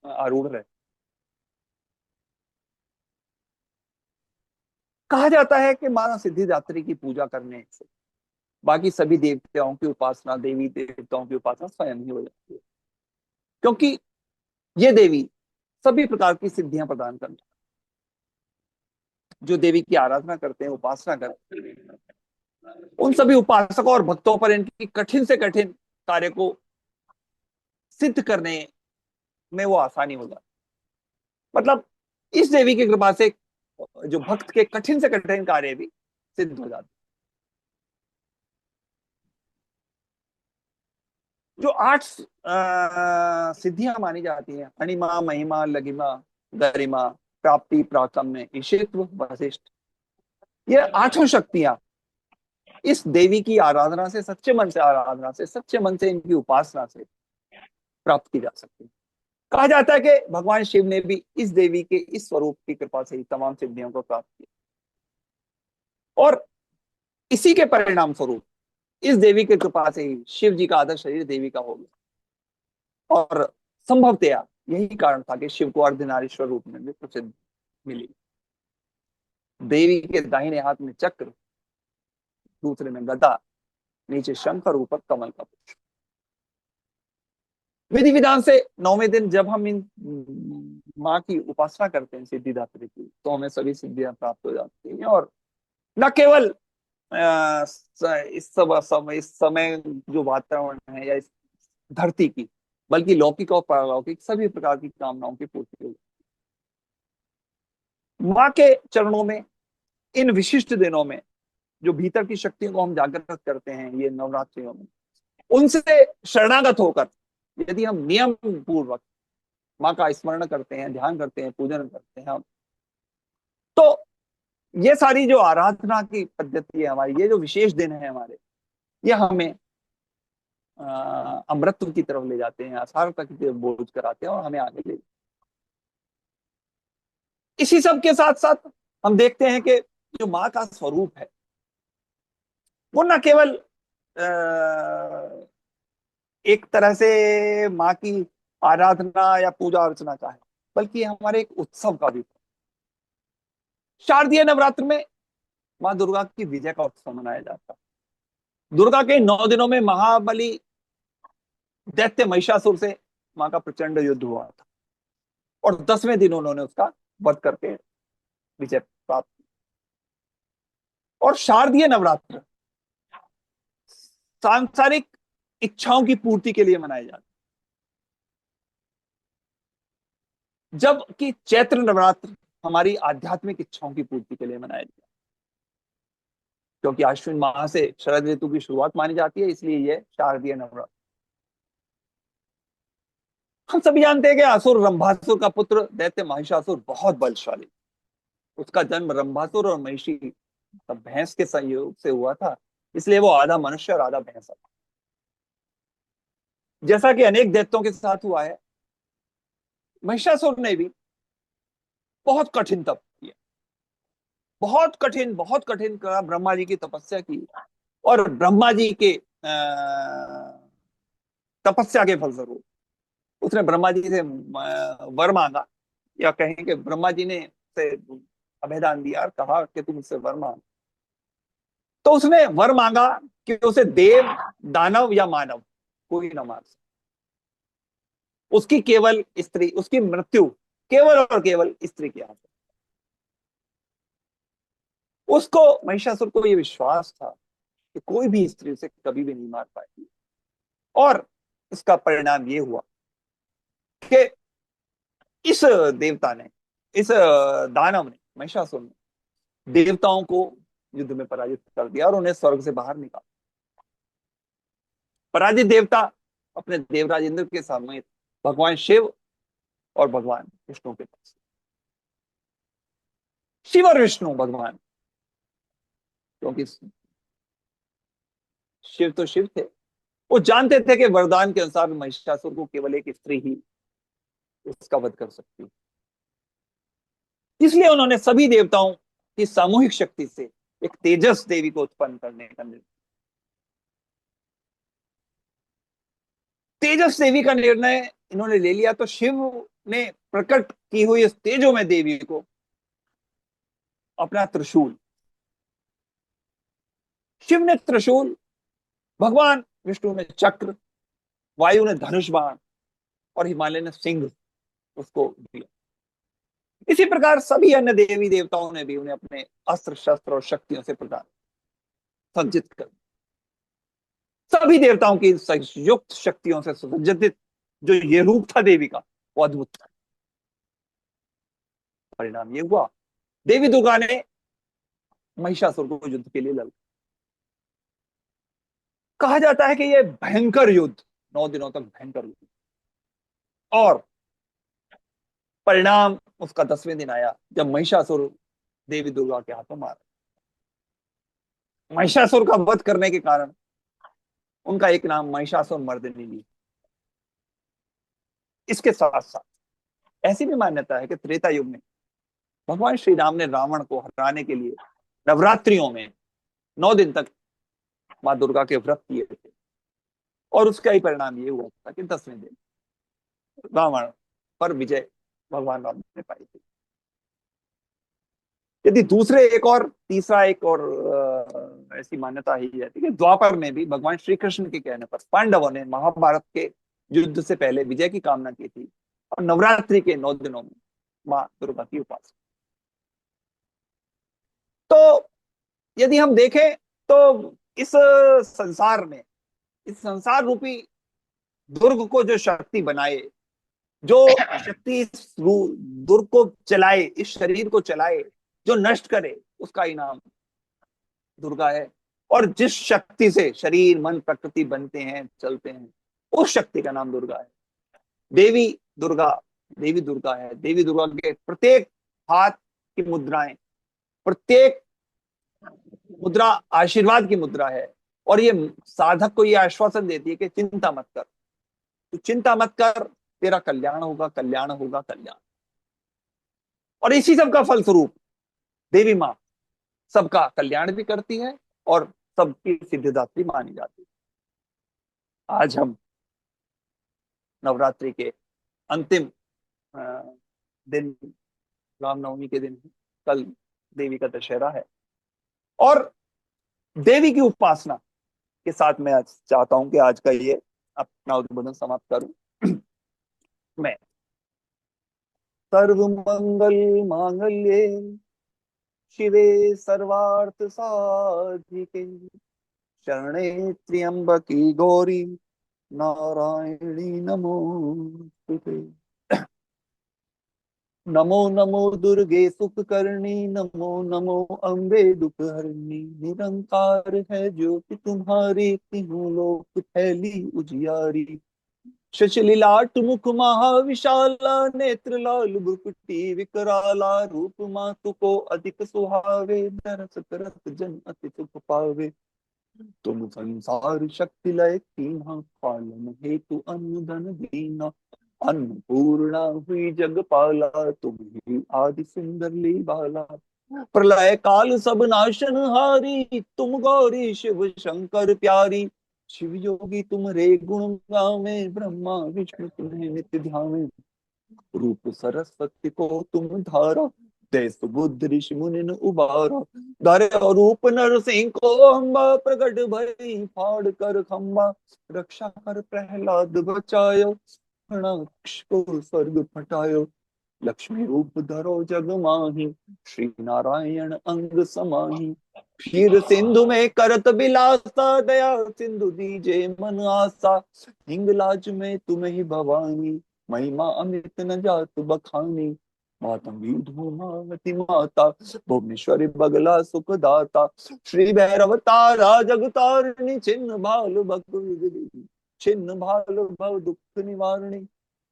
आरूढ़ है। कहा जाता है कि माता सिद्धिदात्री की पूजा करने से बाकी सभी देवताओं की उपासना, देवी देवताओं की उपासना स्वयं ही हो जाती है। क्योंकि ये देवी सभी प्रकार की सिद्धियां प्रदान करती है। जो देवी की आराधना करते हैं, उपासना करते हैं, उन सभी उपासकों और भक्तों पर इनकी कठिन से कठिन कार्य को सिद्ध करने में वो आसानी हो जाती। मतलब इस देवी की कृपा से जो भक्त के कठिन से कठिन कार्य भी सिद्ध हो जाते। जो 8 सिद्धियां मानी जाती हैं, अणिमा, महिमा, लघिमा, गरिमा, प्राप्ति, प्राकम्य, ईशत्व, वशिष्ठ, ये 8 शक्तियां इस देवी की आराधना से, सच्चे मन से आराधना से, सच्चे मन से इनकी उपासना से प्राप्त की जा सकती है। कहा जाता है कि भगवान शिव ने भी इस देवी के इस स्वरूप की कृपा से ही तमाम सिद्धियों को प्राप्त किया, और इसी के परिणाम स्वरूप इस देवी की कृपा से ही शिव जी का आधा शरीर देवी का हो गया। और संभवतया यही कारण था कि शिव को अर्धनारीश्वर रूप में भी प्रसिद्ध मिली। देवी के दाहिने हाथ में चक्र, दूसरे में गदा, नीचे शंख और ऊपर कमल का पुष्प। विधि विधान से 9वें दिन जब हम इन माँ की उपासना करते हैं सिद्धिदात्री की, तो हमें सभी सिद्धियां प्राप्त हो जाती हैं। और न केवल इस समय जो वातावरण है या इस धरती की, बल्कि लौकिक और पारलौकिक सभी प्रकार की कामनाओं की पूर्ति होगी। माँ के चरणों में इन विशिष्ट दिनों में जो भीतर की शक्तियों को हम जागृत करते हैं ये नवरात्रियों में, उनसे शरणागत होकर यदि हम नियम पूर्वक माँ का स्मरण करते हैं, ध्यान करते हैं, पूजन करते हैं, तो ये सारी जो आराधना की पद्धति है हमारी, ये जो विशेष दिन है हमारे, ये हमें अमृत की तरफ ले जाते हैं, असारता की तरफ बोझ कराते हैं और हमें आगे ले। इसी सब के साथ साथ हम देखते हैं कि जो माँ का स्वरूप है वो न केवल एक तरह से माँ की आराधना या पूजा अर्चना का है, बल्कि हमारे एक उत्सव का भी। शारदीय नवरात्र में माँ दुर्गा की विजय का उत्सव मनाया जाता है। दुर्गा के 9 दिनों में महाबली दैत्य महिषासुर से माँ का प्रचंड युद्ध हुआ था, और 10वें दिन उन्होंने उसका वध करके विजय प्राप्त की। और शारदीय नवरात्र सांसारिक इच्छाओं की पूर्ति के लिए मनाए जाते, जबकि चैत्र नवरात्र हमारी आध्यात्मिक इच्छाओं की पूर्ति के लिए मनाया जाता है। क्योंकि अश्विन माह से शरद ऋतु की शुरुआत मानी जाती है, इसलिए यह शारदीय नवरात्र। हम सभी जानते हैं कि असुर रंभासुर का पुत्र दैत्य महिषासुर बहुत बलशाली, उसका जन्म रंभासुर और महिषी भैंस के संयोग से हुआ था, इसलिए वो आधा मनुष्य और आधा भैंस था। जैसा कि अनेक दैत्यों के साथ हुआ है, महिषासुर ने भी बहुत कठिन तप किया, बहुत कठिन करा, ब्रह्मा जी की तपस्या की, और ब्रह्मा जी के तपस्या के फलस्वरूप उसने ब्रह्मा जी से वर मांगा, या कहें कि ब्रह्मा जी ने से अभेदान दिया और कहा कि तुम मुझसे वर मांग। तो उसने वर मांगा कि उसे देव, दानव या मानव कोई न मार सके, उसकी केवल स्त्री, उसकी मृत्यु केवल और केवल स्त्री के हाथ। उसको, महिषासुर को यह विश्वास था कि कोई भी स्त्री उसे कभी भी नहीं मार पाएगी, और इसका परिणाम ये हुआ कि इस देवता ने, इस दानव ने, महिषासुर ने देवताओं को युद्ध में पराजित कर दिया और उन्हें स्वर्ग से बाहर निकाला। पराजित देवता अपने देवराज इंद्र के समेत भगवान शिव और भगवान विष्णु के पास। शिव और विष्णु भगवान, क्योंकि शिव तो शिव थे, वो जानते थे कि वरदान के अनुसार महिषासुर को केवल एक स्त्री ही उसका वध कर सकती है, इसलिए उन्होंने सभी देवताओं की सामूहिक शक्ति से एक तेजस देवी को उत्पन्न करने का निर्णय। तेजस देवी का निर्णय इन्होंने ले लिया, तो शिव ने प्रकट की हुई इस तेजो में देवी को अपना त्रिशूल, शिव ने त्रिशूल, भगवान विष्णु ने चक्र, वायु ने धनुष बाण और हिमालय ने सिंह उसको दिया। इसी प्रकार सभी अन्य देवी देवताओं ने भी उन्हें अपने अस्त्र शस्त्र और शक्तियों से प्रदान सज्जित कर, सभी देवताओं की युक्त शक्तियों से सुसज्जित जो ये रूप था देवी का, वो अद्भुत था। परिणाम ये हुआ, देवी दुर्गा ने महिषासुर को युद्ध के लिए लड़ा। कहा जाता है कि यह भयंकर युद्ध 9 दिनों तक भयंकर युद्ध, और परिणाम उसका 10वें दिन आया जब महिषासुर देवी दुर्गा के हाथों मारा। महिषासुर का वध करने के कारण उनका एक नाम महिषासुर मर्दिनी भी। इसके साथ साथ ऐसी भी मान्यता है कि त्रेता युग में भगवान श्री राम ने रावण को हराने के लिए नवरात्रियों में 9 दिन तक माँ दुर्गा के व्रत किए थे, और उसका ही परिणाम ये हुआ था कि 10वें दिन रावण पर विजय भगवान राम ने पाई थी। यदि दूसरे एक और तीसरा एक और ऐसी मान्यता ही है कि द्वापर में भी भगवान श्री कृष्ण के कहने पर पांडवों ने महाभारत के युद्ध से पहले विजय की कामना की थी, और नवरात्रि के 9 दिनों में माँ दुर्गा की उपासना। तो यदि हम देखें तो इस संसार में, इस संसार रूपी दुर्ग को जो शक्ति बनाए, जो शक्ति इस दुर्ग को चलाए, इस शरीर को चलाए, जो नष्ट करे, उसका ही नाम दुर्गा है। और जिस शक्ति से शरीर मन प्रकृति बनते हैं, चलते हैं, उस शक्ति का नाम दुर्गा है। देवी दुर्गा, देवी दुर्गा है। देवी दुर्गा के प्रत्येक हाथ की मुद्राएं, प्रत्येक मुद्रा आशीर्वाद की मुद्रा है, और ये साधक को ये आश्वासन देती है कि चिंता मत कर, तू चिंता मत कर, तेरा कल्याण होगा, कल्याण होगा, कल्याण। और इसी सब का फलस्वरूप देवी माँ सबका कल्याण भी करती है और सबकी सिद्धिदात्री मानी जाती है। आज हम नवरात्रि के अंतिम दिन, रामनवमी के दिन, कल देवी का दशहरा है, और देवी की उपासना के साथ मैं आज चाहता हूं कि आज का ये अपना उद्बोधन समाप्त करूं। मैं सर्व मंगल मांगल्ये शिवे सर्वार्थ साधिके शरणे त्र्यंबकी गौरी नारायणी नमोस्तुते। नमो नमो दुर्गे सुख करनी, नमो नमो अम्बे दुख हरनी, निरंकार है ज्योति तुम्हारी, तीनों लोक फैली उजियारी। शशलिलाट मुख महाविशाला, नेत्र लाल भ्रुकुटी विकराला, रूप मातु को अधिक सुहावे, दरस करत जन अति सुख पावे। तुम संसार शक्ति लय कीन्हा, पालन हेतु अन्न धन दीना, अन्नपूर्णा हुई जगपाला, तुम ही आदि सुंदर ली बाला। प्रलय काल सब नाशन हारी, तुम गौरी शिव शंकर प्यारी। शिव योगी तुम रे गुण गावे, ब्रह्मा विष्णु तुम्हें नित्य ध्यावे। रूप सरस्वती को तुम धारा, देश बुद्ध ऋषि मुनि उबारा। धरे रूप नरसिंह को अम्बा, प्रगट भई फाड़ कर खम्बा। रक्षा कर प्रहलाद बचायो, हणाक्ष को स्वर्ग फटायो। लक्ष्मी रूप धरो जग माही, श्री नारायण अंग समाही। क्षीर सिंधु में करत बिलासा, दया सिंधु दीजे मन आसा। हिंगलाज में तुम ही भवानी, महिमा अमित न जात बखानी। मातंगी धूमावती माता, भुवनेश्वरी बगला सुख दाता। श्री भैरव तारा जगतारिणी, छिन्न भाल छिन्न भाल भव दुख निवारणी।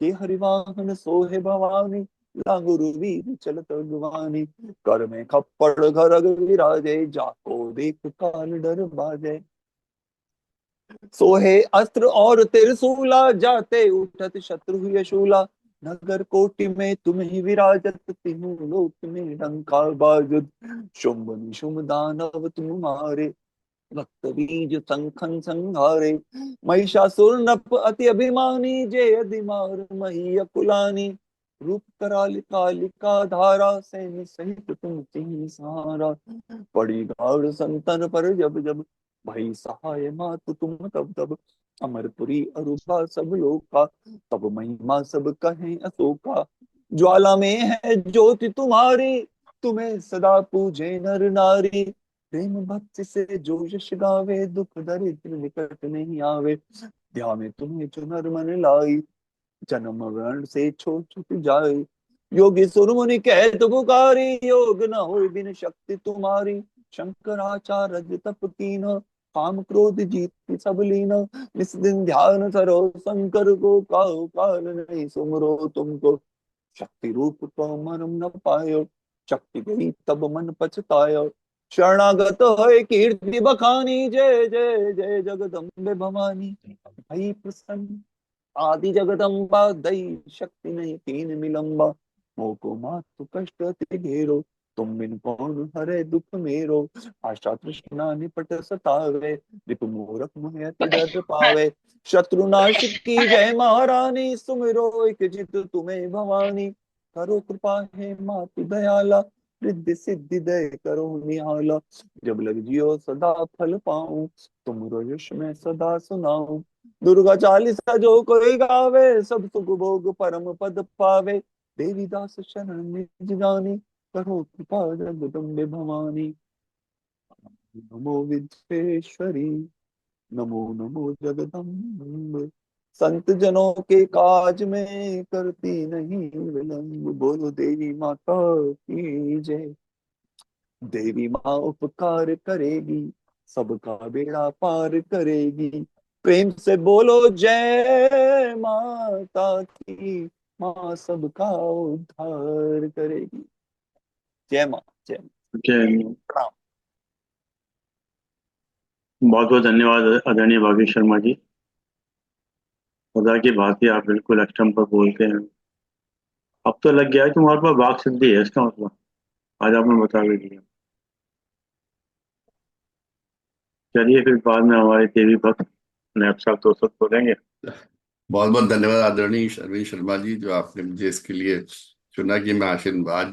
के हरिवाहन सोहे भवानी, लागुरु वीर चलत अगवानी। कर में खप्पड़ घर विराजे, जाको देख काल डर बाजे। सोहे अस्त्र और त्रिशूला, जाते उठत शत्रु हुए शूला। नगर कोटि में तुम ही विराजत, तीनों लोक में डंका बाजत। शुंभ निशुंभ दानव तुम मारे, भक्त बीज संखन संहारे। महिषासुर नप अति अभिमानी, जय अधिमार मही अकुलानी। रूप कराल कालिका धारा, सैन्य सहित तुम तिन्हि सहारा। पड़ी गाढ़ संतन पर जब जब, भई सहाय मातु तुम तब तब। अमरपुरी अरुबा सब लोका, तब महिमा सब कहें अशोका। ज्वाला में है ज्योति तुम्हारी, तुम्हें सदा पूजे नर नारी। प्रेम भक्ति से जो यश गावे, दुख दरिद्र निकट नहीं आवे। ध्यान तुम्हें जो नर मन लाई, जन्म वर्ण से छूट छूट जाए। योगी सुर मुनि कहत पुकारी, योग न हो बिन शक्ति तुम्हारी। शंकराचार्य तप कीना, काम क्रोध जीत सब लीना। निस दिन ध्यान सरो शंकर को, काहू काल नहीं सुमरो तुमको। शक्ति रूप को मरम न पायो, शक्ति गई तब मन पछतायो। शरणागत है कीर्ति बखानी, जय जय जय जगदम्बे भवानी। भई प्रसन्न आदि जगदम्बा दई शक्ति नहीं कीन मिलम्बा, मोको मातु कष्ट अति घेरो, तुम बिन कौन हरे दुख मेरो, आशा तृष्णा निपट सतावे, रिपु मूरख मुनि अति डर पावे, शत्रुनाश की जय महारानी, सुमिरो एक जित तुम्हें भवानी, करो कृपा है मातु दयाला, रिद्धि सिद्धि दय करो निहाला, जब लग जियो सदा फल पाऊं, तुम यश में सदा सुनाऊं, दुर्गा चालीसा जो कोई गावे, सब सुख भोग परम पद पावे, देवी दास शरण निज जानी, करो कृपा जगदम्बे भवानी, नमो विद्येश्वरी, नमो नमो जगदम्बे, संत जनों के काज में करती नहीं विलम्ब, बोलो देवी माता की जय, देवी माँ उपकार करेगी, सबका बेड़ा पार करेगी, प्रेम से बोलो जय माता की, माँ सबका उद्धार करेगी। जय माँ, जय माँ, जय। प्रणाम। बहुत बहुत धन्यवाद आदरणीय भाभी शर्मा जी। खुदा की बात ही आप बिल्कुल अक्षम पर बोलते हैं। अब तो लग गया है कि तुम्हारे पास वाक सिद्धि है, इसका मतलब आज आपने बता भी दिया। चलिए फिर बाद में हमारे देवी भक्त नैब साहब तो सब बोलेंगे। बहुत बहुत धन्यवाद आदरणीय शर्मी शर्मा जी, जो आपने मुझे इसके लिए चुना कि मैं आशीर्वाद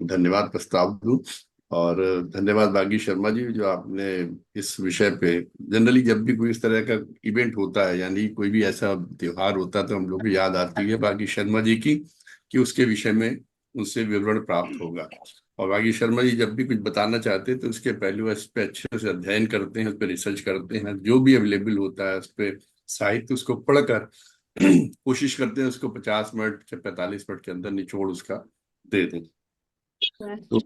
धन्यवाद प्रस्ताव दूं। और धन्यवाद बागी शर्मा जी, जो आपने इस विषय पे, जनरली जब भी कोई इस तरह का इवेंट होता है, यानी कोई भी ऐसा त्योहार होता है, तो हम लोग को याद आती है बागी शर्मा जी की, कि उसके विषय में उनसे विवरण प्राप्त होगा। और बागी शर्मा जी जब भी कुछ बताना चाहते हैं तो उसके पहलू इस पे अच्छे से अध्ययन करते हैं, उस पर रिसर्च करते हैं, जो भी अवेलेबल होता है उस पर साहित्य उसको पढ़कर कोशिश करते हैं उसको 50 मिनट या 45 मिनट के अंदर निचोड़ उसका दे दें। तो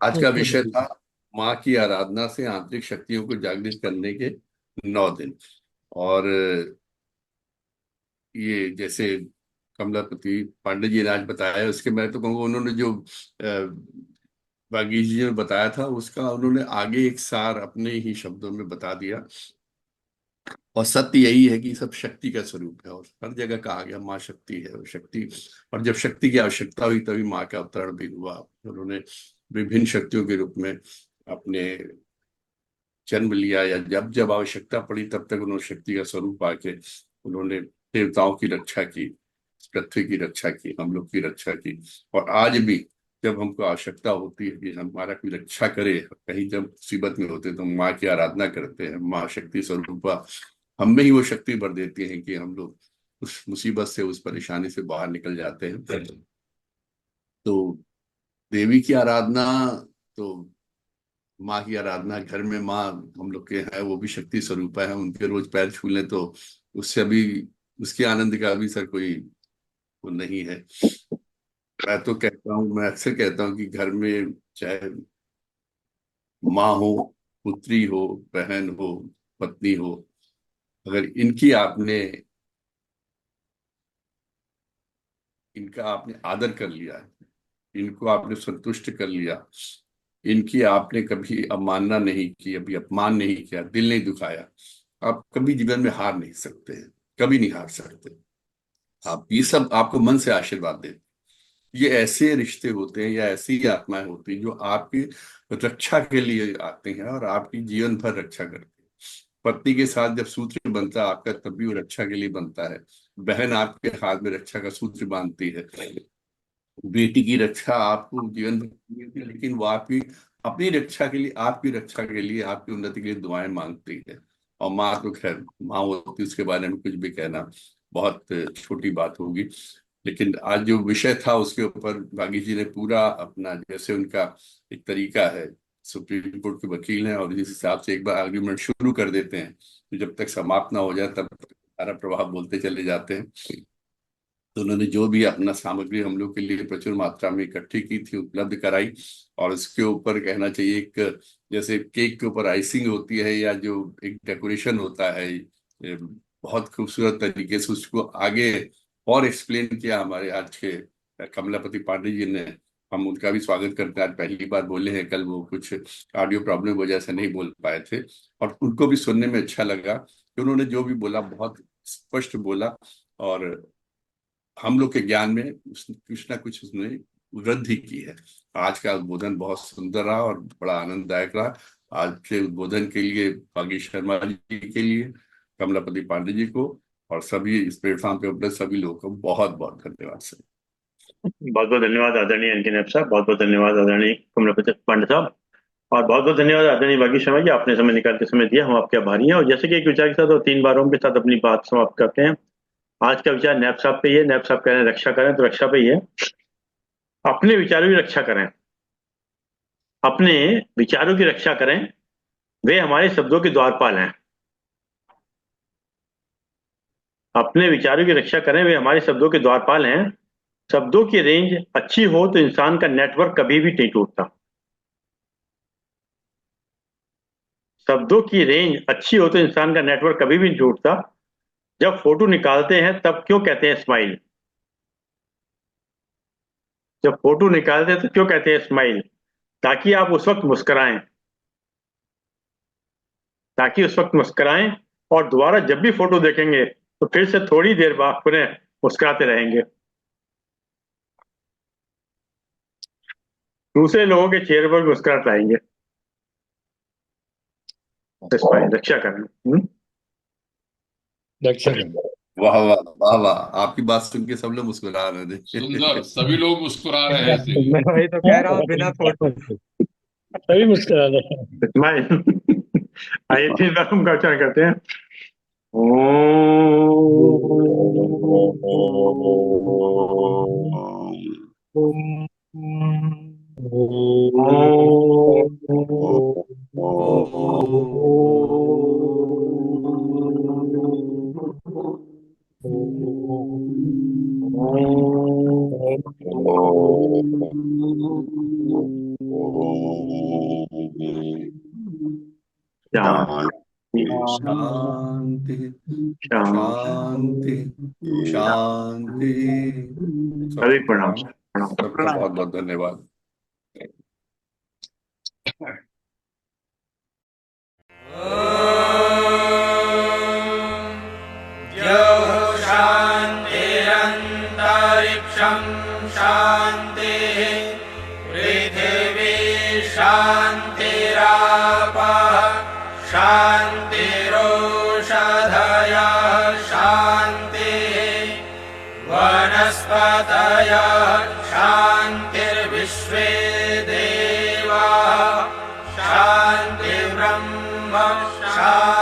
आज का विषय था माँ की आराधना से आंतरिक शक्तियों को जागृत करने के 9 दिन। और ये जैसे कमलापति पांडे जी ने आज बताया, उसके मैं तो कहूँगा उन्होंने जो वागीश जी ने बताया था उसका उन्होंने आगे एक सार अपने ही शब्दों में बता दिया। और सत्य यही है कि सब शक्ति का स्वरूप है, और हर जगह कहा गया माँ शक्ति है, वो शक्ति। और जब शक्ति की आवश्यकता हुई तभी माँ का अवतरण भी हुआ। उन्होंने विभिन्न शक्तियों के रूप में अपने जन्म लिया, या जब जब आवश्यकता पड़ी तब तक उन्होंने शक्ति का स्वरूप आके उन्होंने देवताओं की रक्षा की, पृथ्वी की रक्षा की, हम लोग की रक्षा की। और आज भी जब हमको आवश्यकता होती है कि हमारा कोई रक्षा करे, कहीं जब मुसीबत में होते तो हम माँ की आराधना करते हैं। माँ शक्ति स्वरूपा हम में ही वो शक्ति भर देती है कि हम लोग उस मुसीबत से, उस परेशानी से बाहर निकल जाते हैं। तो देवी की आराधना, तो माँ की आराधना, घर में माँ हम लोग के है, वो भी शक्ति स्वरूपा है। उनके रोज पैर छू लें तो उससे अभी उसके आनंद का भी सर कोई वो नहीं है। मैं तो कहता हूँ, मैं अक्सर कहता हूँ कि घर में चाहे माँ हो, पुत्री हो, बहन हो, पत्नी हो, अगर इनका आपने आदर कर लिया है, इनको आपने संतुष्ट कर लिया, इनकी आपने कभी अवमानना नहीं की, अभी अपमान नहीं किया, दिल नहीं दुखाया, आप कभी जीवन में हार नहीं सकते हैं, कभी नहीं हार सकते। आप ये सब आपको मन से आशीर्वाद देते। ये ऐसे रिश्ते होते हैं या ऐसी आत्माएं होती हैं जो आपकी रक्षा के लिए आते हैं और आपकी जीवन भर रक्षा करते हैं। पत्नी के साथ जब सूत्र बनता है आपका, तब भी वो रक्षा के लिए बनता है। बहन आपके हाथ में रक्षा का सूत्र बांधती है। बेटी की रक्षा आपको जीवन भर मिलती है, लेकिन वो आपकी अपनी रक्षा के लिए, आपकी रक्षा के लिए, आपकी उन्नति के लिए दुआएं मांगती है। और माँ तो खैर माँ होती है, उसके बारे में कुछ भी कहना बहुत छोटी बात होगी। लेकिन आज जो विषय था उसके ऊपर बागी जी ने पूरा अपना, जैसे उनका एक तरीका है, सुप्रीम कोर्ट के वकील हैं और जिस हिसाब से एक बार आर्ग्यूमेंट शुरू कर देते हैं तो जब तक समाप्त ना हो जाए तब तक सारा प्रभाव बोलते चले जाते हैं। तो उन्होंने जो भी अपना सामग्री हम लोग के लिए प्रचुर मात्रा में इकट्ठी की थी, उपलब्ध कराई। और उसके ऊपर कहना चाहिए एक, जैसे केक के ऊपर आइसिंग होती है या जो एक डेकोरेशन होता है, बहुत खूबसूरत तरीके से उसको आगे और एक्सप्लेन किया हमारे आज के कमलापति पांडे जी ने। हम उनका भी स्वागत करते हैं। आज पहली बार बोले हैं, कल वो कुछ ऑडियो प्रॉब्लम की वजह से नहीं बोल पाए थे, और उनको भी सुनने में अच्छा लगा कि उन्होंने जो भी बोला बहुत स्पष्ट बोला। और हम लोग के ज्ञान में कुछ ना कुछ उसने वृद्धि की है। आज का उद्बोधन बहुत सुंदर रहा और बड़ा आनंददायक रहा। आज के उद्बोधन के लिए भागीश शर्मा जी के लिए, कमलापति पांडे जी को और सभी इस प्लेटफॉर्म पे उपलब्ध सभी लोगों को बहुत बहुत धन्यवाद सर। बहुत बहुत धन्यवाद आदरणीय एनके नैप साहब, बहुत बहुत धन्यवाद आदरणीय कमलापति पांडे साहब, और बहुत बहुत धन्यवाद आदरणीय भागीश शर्मा जी, आपने समय निकाल के समय दिया, हम आपके आभारी हैं। और जैसे कि एक विचार के साथ और 3 बारों के साथ अपनी बात समाप्त करते हैं। आज का विचार नैप साहब पे ही है। नैप साहब कह रहे हैं रक्षा करें, तो रक्षा पे ही है। अपने विचारों की रक्षा करें, अपने विचारों की रक्षा करें, वे हमारे शब्दों के द्वारपाल हैं। अपने विचारों की रक्षा करें, वे हमारे शब्दों के द्वारपाल हैं। शब्दों की रेंज अच्छी हो तो इंसान का नेटवर्क कभी भी नहीं टूटता। शब्दों की रेंज अच्छी हो तो इंसान का नेटवर्क कभी भी नहीं टूटता। जब फोटो निकालते हैं तब क्यों कहते हैं स्माइल? जब फोटो निकालते हैं तो क्यों कहते हैं स्माइल? ताकि आप उस वक्त मुस्कुराएं, ताकि उस वक्त मुस्कुराएं, और दोबारा जब भी फोटो देखेंगे तो फिर से थोड़ी देर बाद पुनः मुस्कुराते रहेंगे। दूसरे लोगों के चेहरे पर मुस्कुराहट लाएंगे। स्माइल, रक्षा करें। रक्षा करें। वाह वाह वाह वाह, आपकी बात सुन के सब लोग मुस्कुरा रहे थे। सुंदर, सभी लोग मुस्कुरा रहे हैं इसीलिए। मैं वही तो कह रहा हूँ, बिना फोटो सभी मुस्कुरा रहे हैं। स्माइल। आइए 3 बार हम का उच्चारण करते हैं। शांति शांति शांति। सभी प्रणाम। सबका बहुत बहुत धन्यवाद। शान्तिरन्तरिक्षं शान्तिः पृथिवी शान्तिरापः शान्तिरोषधयः शान्तिः वनस्पतयः शान्तिर्विश्वे देवाः शान्तिर्ब्रह्म शान्तिः।